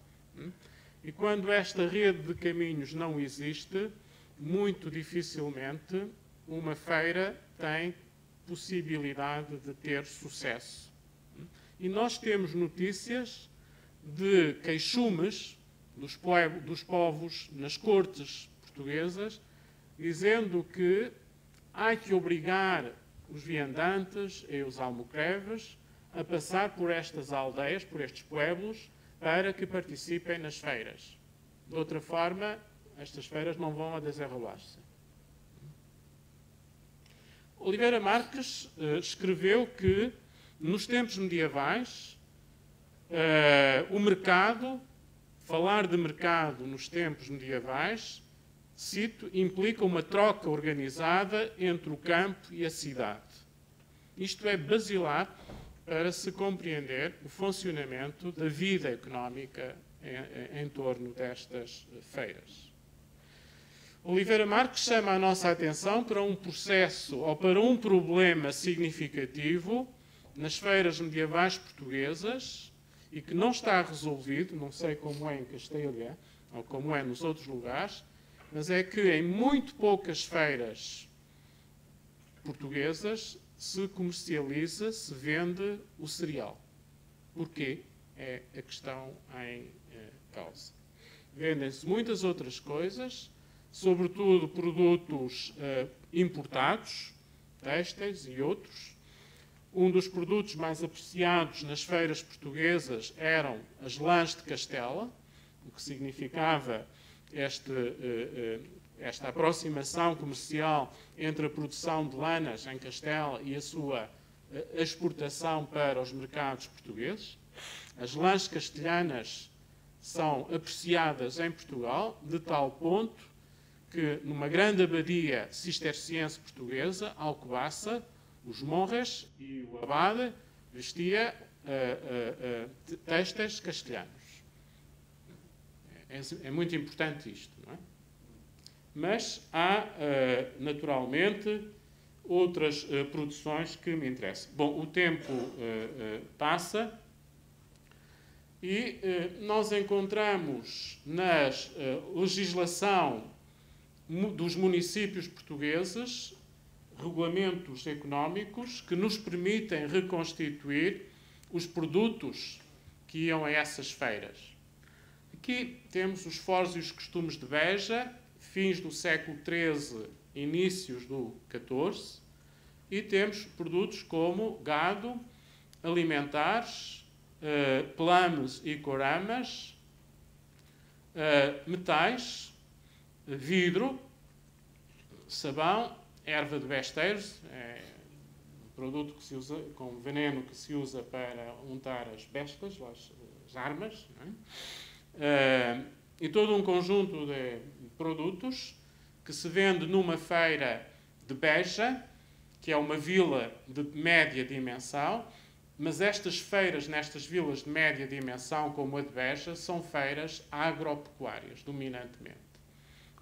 e quando esta rede de caminhos não existe, muito dificilmente uma feira tem possibilidade de ter sucesso. E nós temos notícias de queixumes dos povos nas cortes portuguesas, dizendo que há que obrigar os viandantes e os almocreves a passar por estas aldeias, por estes pueblos, para que participem nas feiras. De outra forma, estas feiras não vão a desenrolar-se. Oliveira Marques escreveu que, nos tempos medievais, o mercado, falar de mercado nos tempos medievais, cito, implica uma troca organizada entre o campo e a cidade. Isto é basilar para se compreender o funcionamento da vida económica em torno destas feiras. Oliveira Marques chama a nossa atenção para um processo ou para um problema significativo nas feiras medievais portuguesas e que não está resolvido, não sei como é em Castelha ou como é nos outros lugares, mas é que em muito poucas feiras portuguesas se comercializa, se vende o cereal. Porquê? É a questão em causa. Vendem-se muitas outras coisas, sobretudo produtos importados, têxteis e outros. Um dos produtos mais apreciados nas feiras portuguesas eram as lãs de Castela, o que significava esta aproximação comercial entre a produção de lanas em Castela e a sua exportação para os mercados portugueses. As lãs castelhanas são apreciadas em Portugal, de tal ponto que, numa grande abadia cisterciense portuguesa, Alcobaça, os monges e o abade vestia têxteis castelhanos. É muito importante isto, não é? Mas há, naturalmente, outras produções que me interessam. Bom, o tempo passa e nós encontramos na legislação dos municípios portugueses regulamentos económicos que nos permitem reconstituir os produtos que iam a essas feiras. Aqui temos os fóruns e os costumes de Beja, fins do século XIII, inícios do XIV, e temos produtos como gado, alimentares, plames e coramas, metais, vidro, sabão, erva de besteiros, um produto que se usa, com veneno que se usa para untar as bestas, as armas, não é? E todo um conjunto de produtos que se vende numa feira de Beja, que é uma vila de média dimensão, mas estas feiras nestas vilas de média dimensão, como a de Beja, são feiras agropecuárias, dominantemente,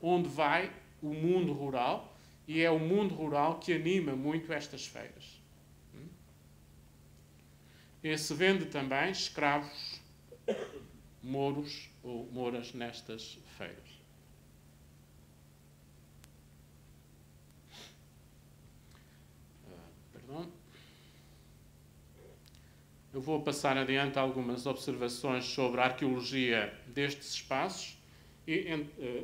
onde vai o mundo rural, e é o mundo rural que anima muito estas feiras. E se vende também escravos, mouros ou mouras nestas feiras. Eu vou passar adiante algumas observações sobre a arqueologia destes espaços e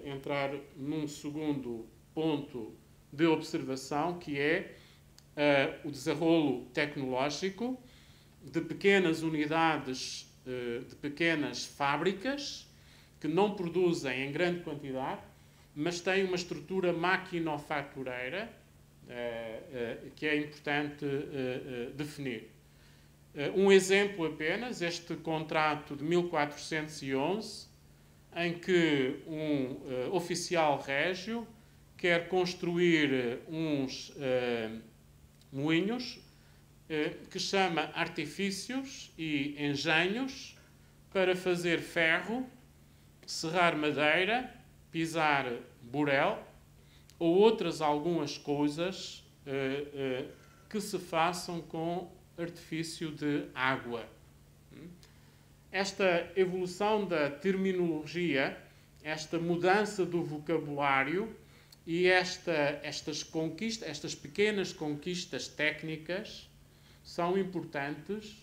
entrar num segundo ponto de observação, que é o desenrolo tecnológico de pequenas unidades, de pequenas fábricas que não produzem em grande quantidade, mas têm uma estrutura maquinofatureira que é importante definir. Um exemplo apenas, este contrato de 1411, em que um oficial régio quer construir uns moinhos que chama artifícios e engenhos para fazer ferro, serrar madeira, pisar burel ou outras algumas coisas que se façam com artifício de água. Esta evolução da terminologia, esta mudança do vocabulário e estas conquistas, estas pequenas conquistas técnicas são importantes,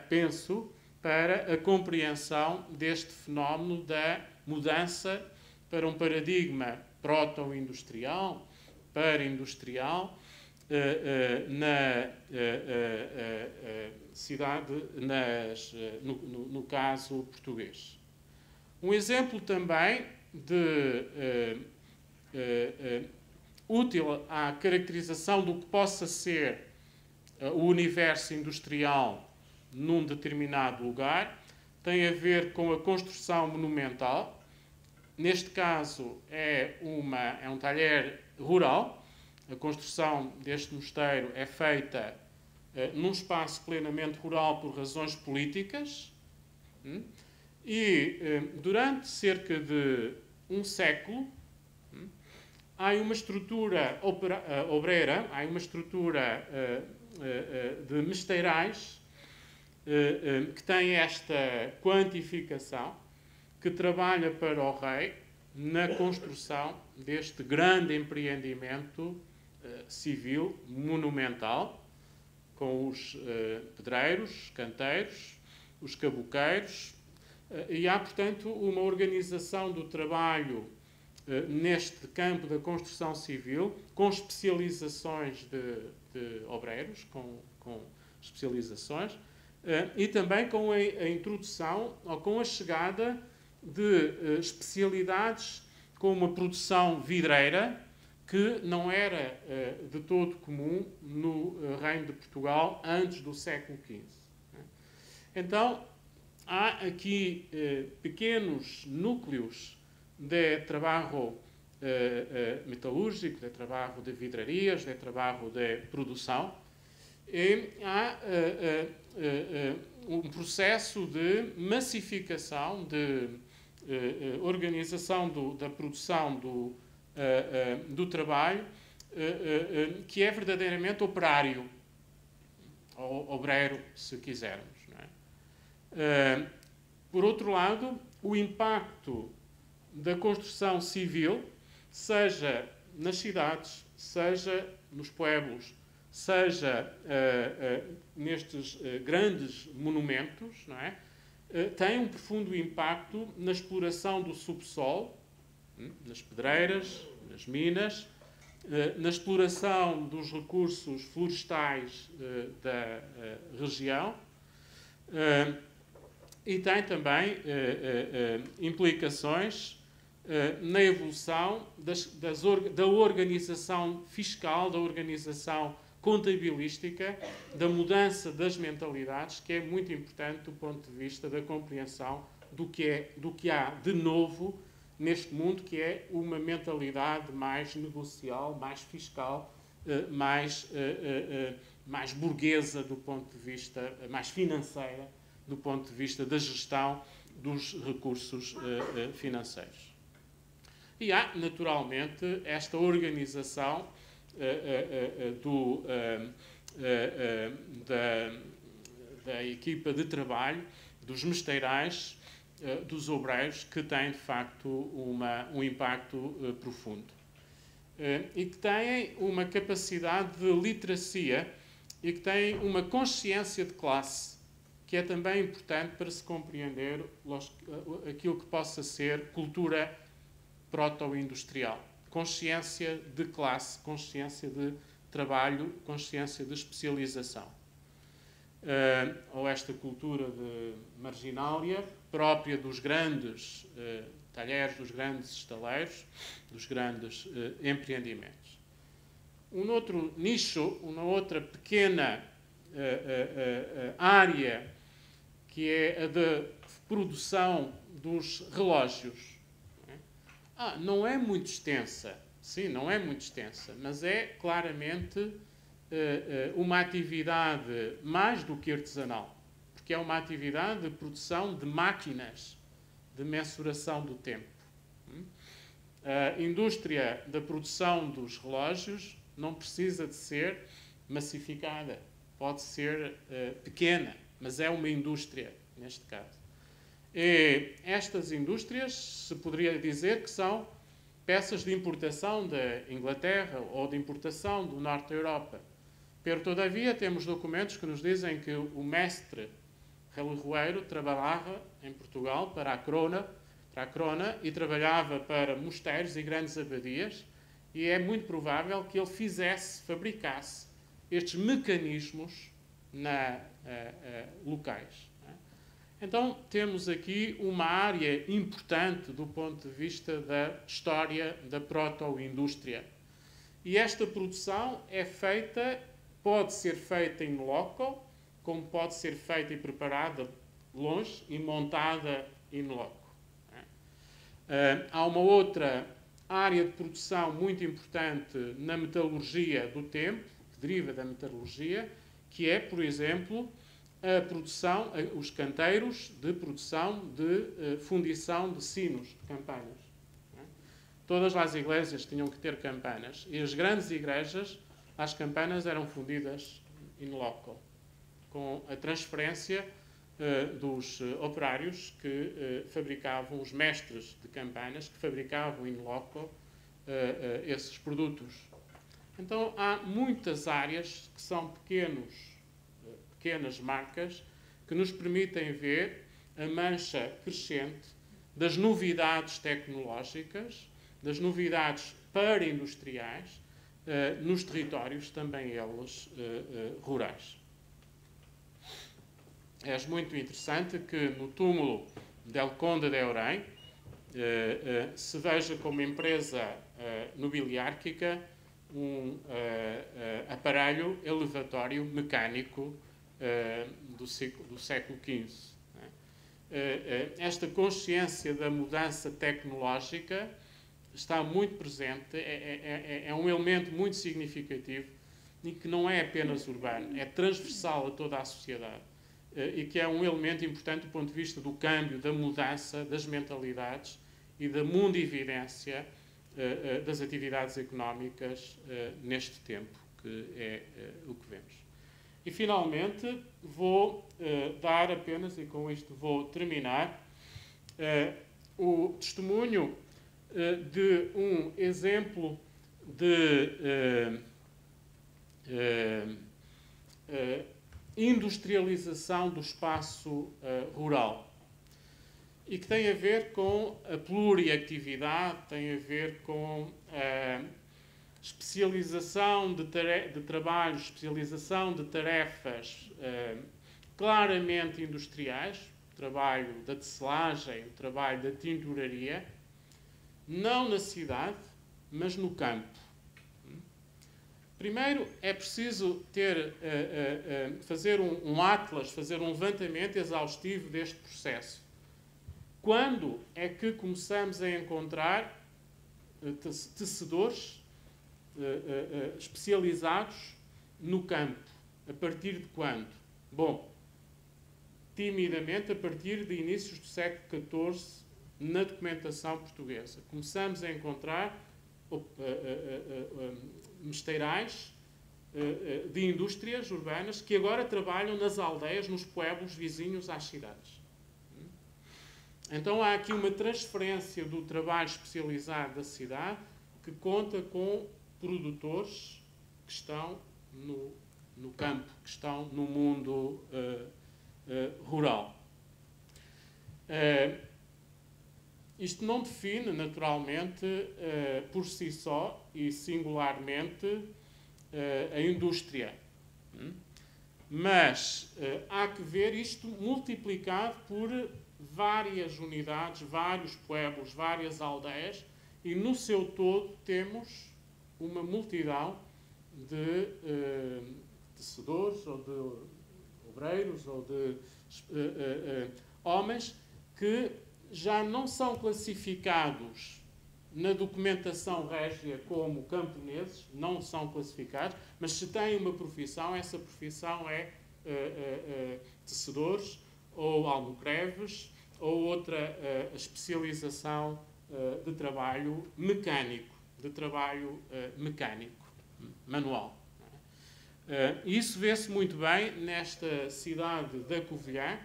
penso, para a compreensão deste fenómeno da mudança para um paradigma proto-industrial, para-industrial, na cidade, no caso português. Um exemplo também útil à caracterização do que possa ser o universo industrial num determinado lugar tem a ver com a construção monumental. Neste caso é um talher rural. A construção deste mosteiro é feita num espaço plenamente rural por razões políticas e durante cerca de um século há uma estrutura obreira, há uma estrutura de mesteirais que tem esta quantificação, que trabalha para o rei na construção deste grande empreendimento civil monumental, com os pedreiros, canteiros, os caboqueiros, e há, portanto, uma organização do trabalho neste campo da construção civil, com especializações de obreiros, com especializações, e também com a introdução ou com a chegada de especialidades como a produção vidreira, que não era de todo comum no Reino de Portugal antes do século XV. Então, há aqui pequenos núcleos de trabalho metalúrgico, de trabalho de vidrarias, de trabalho de produção, e há um processo de massificação, de organização da produção do trabalho, que é verdadeiramente operário, ou obreiro, se quisermos. Não é? Por outro lado, o impacto da construção civil, seja nas cidades, seja nos pueblos, seja nestes grandes monumentos, não é? Tem um profundo impacto na exploração do subsolo, nas pedreiras, nas minas, na exploração dos recursos florestais da região, e tem também implicações na evolução da organização fiscal, da organização contabilística, da mudança das mentalidades, que é muito importante do ponto de vista da compreensão do que há de novo neste mundo, que é uma mentalidade mais negocial, mais fiscal, mais burguesa do ponto de vista, mais financeira do ponto de vista da gestão dos recursos financeiros. E há, naturalmente, esta organização da equipa de trabalho, dos mesteirais, dos obreiros, que tem, de facto, um impacto profundo. E que têm uma capacidade de literacia e que têm uma consciência de classe, que é também importante para se compreender aquilo que possa ser cultura proto-industrial. Consciência de classe, consciência de trabalho, consciência de especialização. Ou esta cultura de marginália própria dos grandes talheres, dos grandes estaleiros, dos grandes empreendimentos. Um outro nicho, uma outra pequena área, que é a da produção dos relógios. Não é muito extensa, sim, não é muito extensa, mas é claramente uma atividade mais do que artesanal, porque é uma atividade de produção de máquinas de mensuração do tempo. A indústria da produção dos relógios não precisa de ser massificada, pode ser pequena, mas é uma indústria, neste caso. E estas indústrias, se poderia dizer que são peças de importação da Inglaterra ou de importação do norte da Europa. Pero, todavia, temos documentos que nos dizem que o mestre relojoeiro trabalhava em Portugal para a Crona e trabalhava para mosteiros e grandes abadias, e é muito provável que ele fabricasse estes mecanismos locais. Então, temos aqui uma área importante do ponto de vista da história da proto-indústria. E esta produção é feita, pode ser feita in loco, como pode ser feita e preparada longe e montada in loco. Há uma outra área de produção muito importante na metalurgia do tempo, que deriva da metalurgia, que é, por exemplo, a produção, os canteiros de produção de fundição de sinos, de campanas. Todas as igrejas tinham que ter campanas, e as grandes igrejas, as campanas eram fundidas in loco, com a transferência dos operários que fabricavam, os mestres de campanas, que fabricavam in loco esses produtos. Então, há muitas áreas que são pequenas marcas que nos permitem ver a mancha crescente das novidades tecnológicas, das novidades para-industriais, nos territórios, também eles rurais. É muito interessante que no túmulo del Conde de Eurém se veja como empresa nobiliárquica um aparelho elevatório mecânico do século XV. Esta consciência da mudança tecnológica está muito presente, é um elemento muito significativo e que não é apenas urbano, é transversal a toda a sociedade e que é um elemento importante do ponto de vista do câmbio, da mudança das mentalidades e da mundividência das atividades económicas neste tempo, que é o que vemos. E, finalmente, vou dar apenas, e com isto vou terminar, o testemunho de um exemplo de industrialização do espaço rural e que tem a ver com a pluriatividade, tem a ver com a especialização de trabalhos, especialização de tarefas claramente industriais, o trabalho da tecelagem, o trabalho da tinturaria, não na cidade, mas no campo. Primeiro, é preciso fazer um atlas, fazer um levantamento exaustivo deste processo. Quando é que começamos a encontrar tecedores especializados no campo? A partir de quando? Bom, timidamente, a partir de inícios do século XIV, na documentação portuguesa. Começamos a encontrar mesteirais de indústrias urbanas que agora trabalham nas aldeias, nos pueblos vizinhos às cidades. Então há aqui uma transferência do trabalho especializado da cidade que conta com produtores que estão no no campo que estão no mundo rural. Isto não define, naturalmente, por si só e singularmente, a indústria. Mas há que ver isto multiplicado por várias unidades, vários pueblos, várias aldeias, e no seu todo temos uma multidão de tecedores, ou de obreiros, ou de homens que já não são classificados na documentação régia como camponeses, não são classificados, mas se têm uma profissão, essa profissão é tecedores, ou almocreves, ou outra especialização de trabalho mecânico, manual. Isso vê-se muito bem nesta cidade da Covilhã,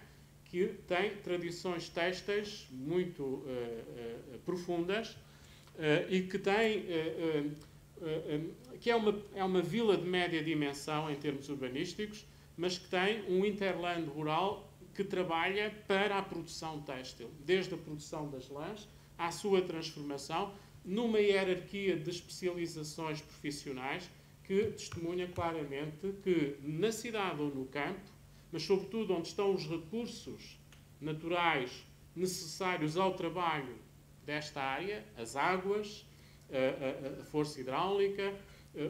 que tem tradições têxteis muito profundas e que tem que é uma vila de média dimensão em termos urbanísticos, mas que tem um hinterland rural que trabalha para a produção têxtil, desde a produção das lãs à sua transformação, numa hierarquia de especializações profissionais que testemunha claramente que na cidade ou no campo, mas sobretudo onde estão os recursos naturais necessários ao trabalho desta área, as águas, a força hidráulica,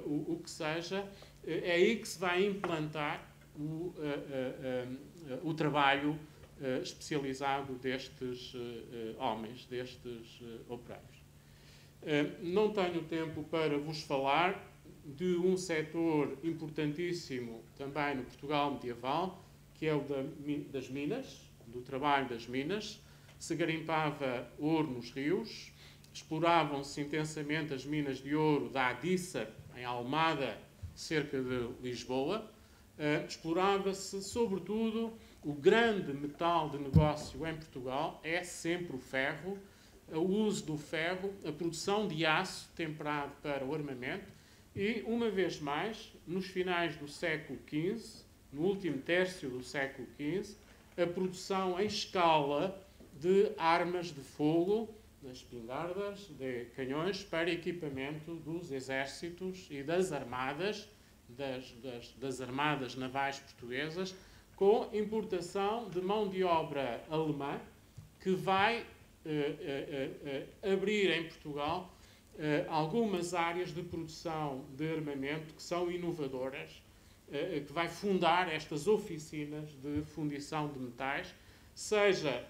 o que seja, é aí que se vai implantar o trabalho especializado destes homens, destes operários. Não tenho tempo para vos falar de um setor importantíssimo também no Portugal medieval, que é o das minas, do trabalho das minas. Se garimpava ouro nos rios, exploravam-se intensamente as minas de ouro da Adiça, em Almada, cerca de Lisboa. Explorava-se, sobretudo, o grande metal de negócio em Portugal é sempre o ferro, o uso do ferro, a produção de aço temperado para o armamento e, uma vez mais, nos finais do século XV, no último tércio do século XV, a produção em escala de armas de fogo, de espingardas, de canhões, para equipamento dos exércitos e das armadas, das armadas navais portuguesas, com importação de mão de obra alemã, que vai abrir em Portugal algumas áreas de produção de armamento que são inovadoras, que vai fundar estas oficinas de fundição de metais, seja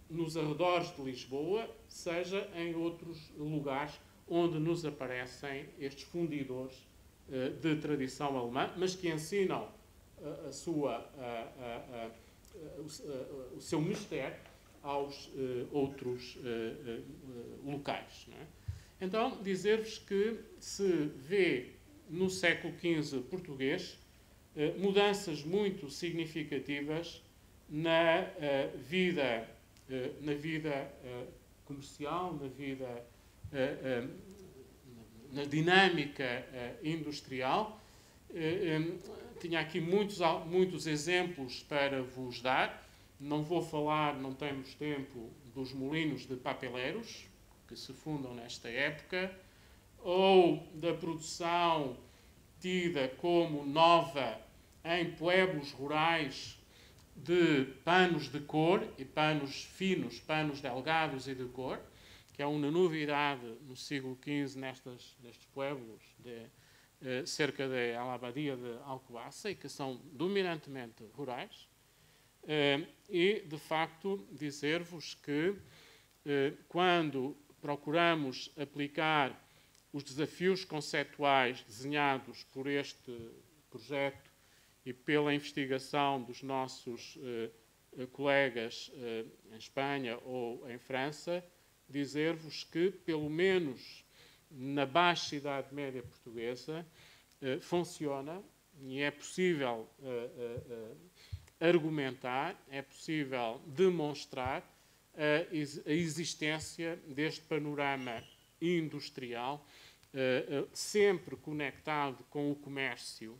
nos arredores de Lisboa, seja em outros lugares onde nos aparecem estes fundidores de tradição alemã, mas que ensinam o seu mistério aos outros locais. Não é? Então, dizer-vos que se vê no século XV português mudanças muito significativas na vida comercial, na dinâmica industrial. Tinha aqui muitos exemplos para vos dar. Não vou falar, não temos tempo, dos molinos de papeleiros, que se fundam nesta época, ou da produção tida como nova em pueblos rurais de panos de cor e panos finos, panos delgados e de cor, que é uma novidade no século XV nestes pueblos cerca da abadia de Alcobaça e que são dominantemente rurais. E, de facto, dizer-vos que quando procuramos aplicar os desafios conceituais desenhados por este projeto e pela investigação dos nossos colegas em Espanha ou em França, dizer-vos que, pelo menos na baixa Idade Média portuguesa, funciona e é possível argumentar, é possível demonstrar a existência deste panorama industrial sempre conectado com o comércio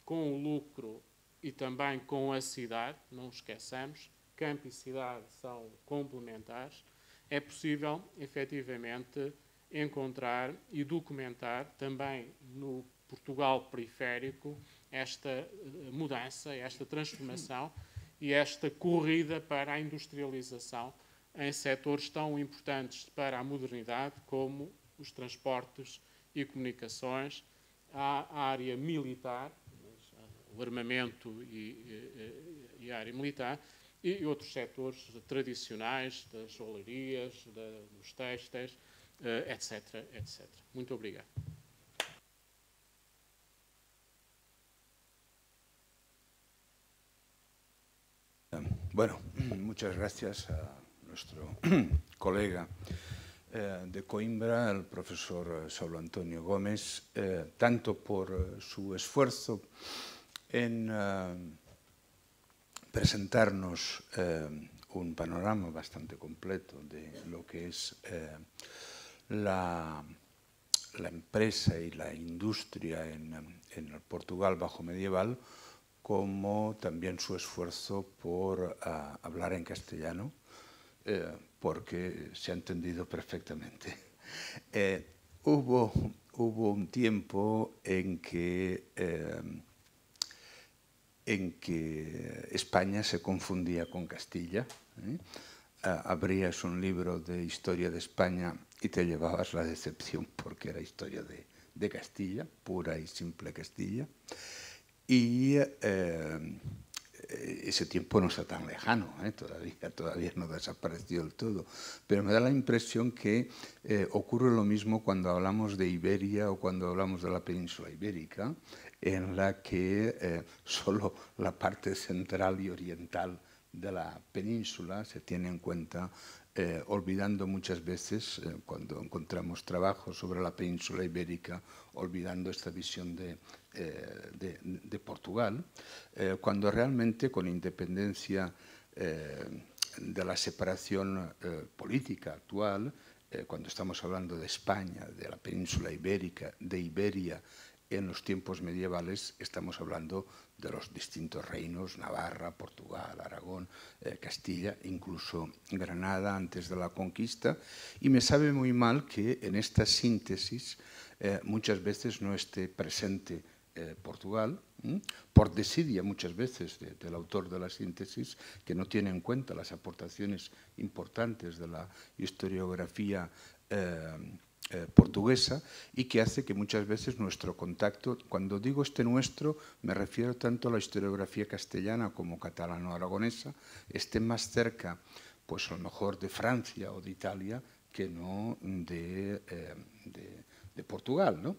com o lucro e também com a cidade, não esqueçamos, campo e cidade são complementares, é possível, efetivamente, encontrar e documentar também no Portugal periférico esta mudança, esta transformação e esta corrida para a industrialização em setores tão importantes para a modernidade como os transportes e comunicações, a área militar, o armamento e a área militar, e outros setores tradicionais, das joalherias, dos têxteis, etc, etc. Muito obrigado. Bueno, muchas gracias a nuestro colega de Coimbra, el profesor Saulo Antonio Gómez, tanto por su esfuerzo en presentarnos un panorama bastante completo de lo que es la empresa y la industria en el Portugal bajo medieval, como también su esfuerzo por hablar en castellano, porque se ha entendido perfectamente. Hubo un tiempo en que España se confundía con Castilla. Abrías un libro de historia de España y te llevabas la decepción porque era historia de Castilla, pura y simple Castilla. Y ese tiempo no está tan lejano, todavía no desapareció del todo, pero me da la impresión que ocurre lo mismo cuando hablamos de Iberia o cuando hablamos de la península ibérica, en la que solo la parte central y oriental de la península se tiene en cuenta, olvidando muchas veces, cuando encontramos trabajos sobre la península ibérica, olvidando esta visión de Portugal, cuando realmente, con independencia de la separación política actual, cuando estamos hablando de España, de la península ibérica, de Iberia, en los tiempos medievales estamos hablando de los distintos reinos, Navarra, Portugal, Aragón, Castilla, incluso Granada antes de la conquista, y me sabe muy mal que en esta síntesis muchas veces no esté presente Portugal, por desidia muchas veces del autor de la síntesis, que no tiene en cuenta las aportaciones importantes de la historiografía portuguesa, y que hace que muchas veces nuestro contacto, cuando digo nuestro, me refiero tanto a la historiografía castellana como catalano-aragonesa, esté más cerca, pues a lo mejor de Francia o de Italia, que no de Portugal, ¿no?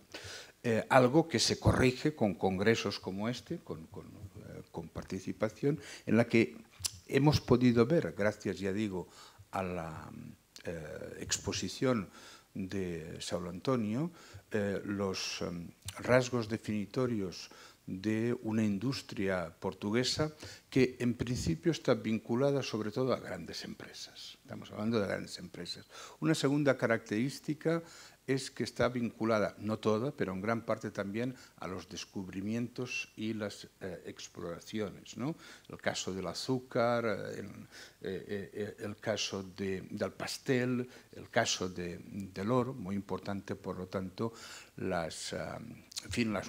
Algo que se corrige con congresos como este, con participación, en la que hemos podido ver, gracias, ya digo, a la exposición de Saulo Antonio, los rasgos definitorios de una industria portuguesa que en principio está vinculada sobre todo a grandes empresas. Estamos hablando de grandes empresas. Una segunda característica es que está vinculada, no toda, pero en gran parte también a los descubrimientos y las exploraciones, ¿no? El caso del azúcar, el caso del pastel, el caso del oro, muy importante, por lo tanto, las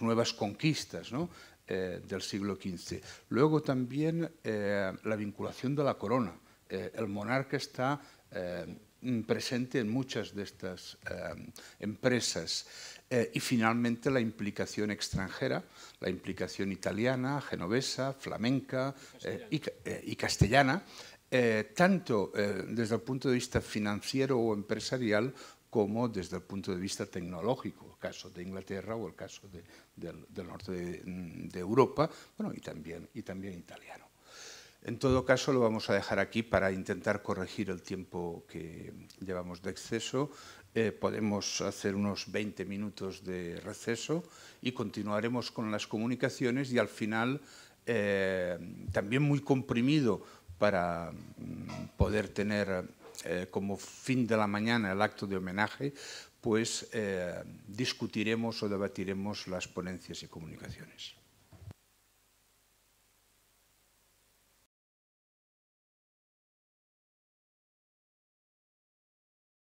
nuevas conquistas, ¿no? Del siglo XV. Luego también la vinculación de la corona. El monarca está presente en muchas de estas empresas, y finalmente la implicación extranjera, la implicación italiana, genovesa, flamenca y castellana, tanto desde el punto de vista financiero o empresarial como desde el punto de vista tecnológico, el caso de Inglaterra o el caso del norte de Europa, bueno, y también italiano. En todo caso, lo vamos a dejar aquí para intentar corregir el tiempo que llevamos de exceso. Podemos hacer unos 20 minutos de receso y continuaremos con las comunicaciones, y al final, también muy comprimido para poder tener como fin de la mañana el acto de homenaje, pues discutiremos o debatiremos las ponencias y comunicaciones.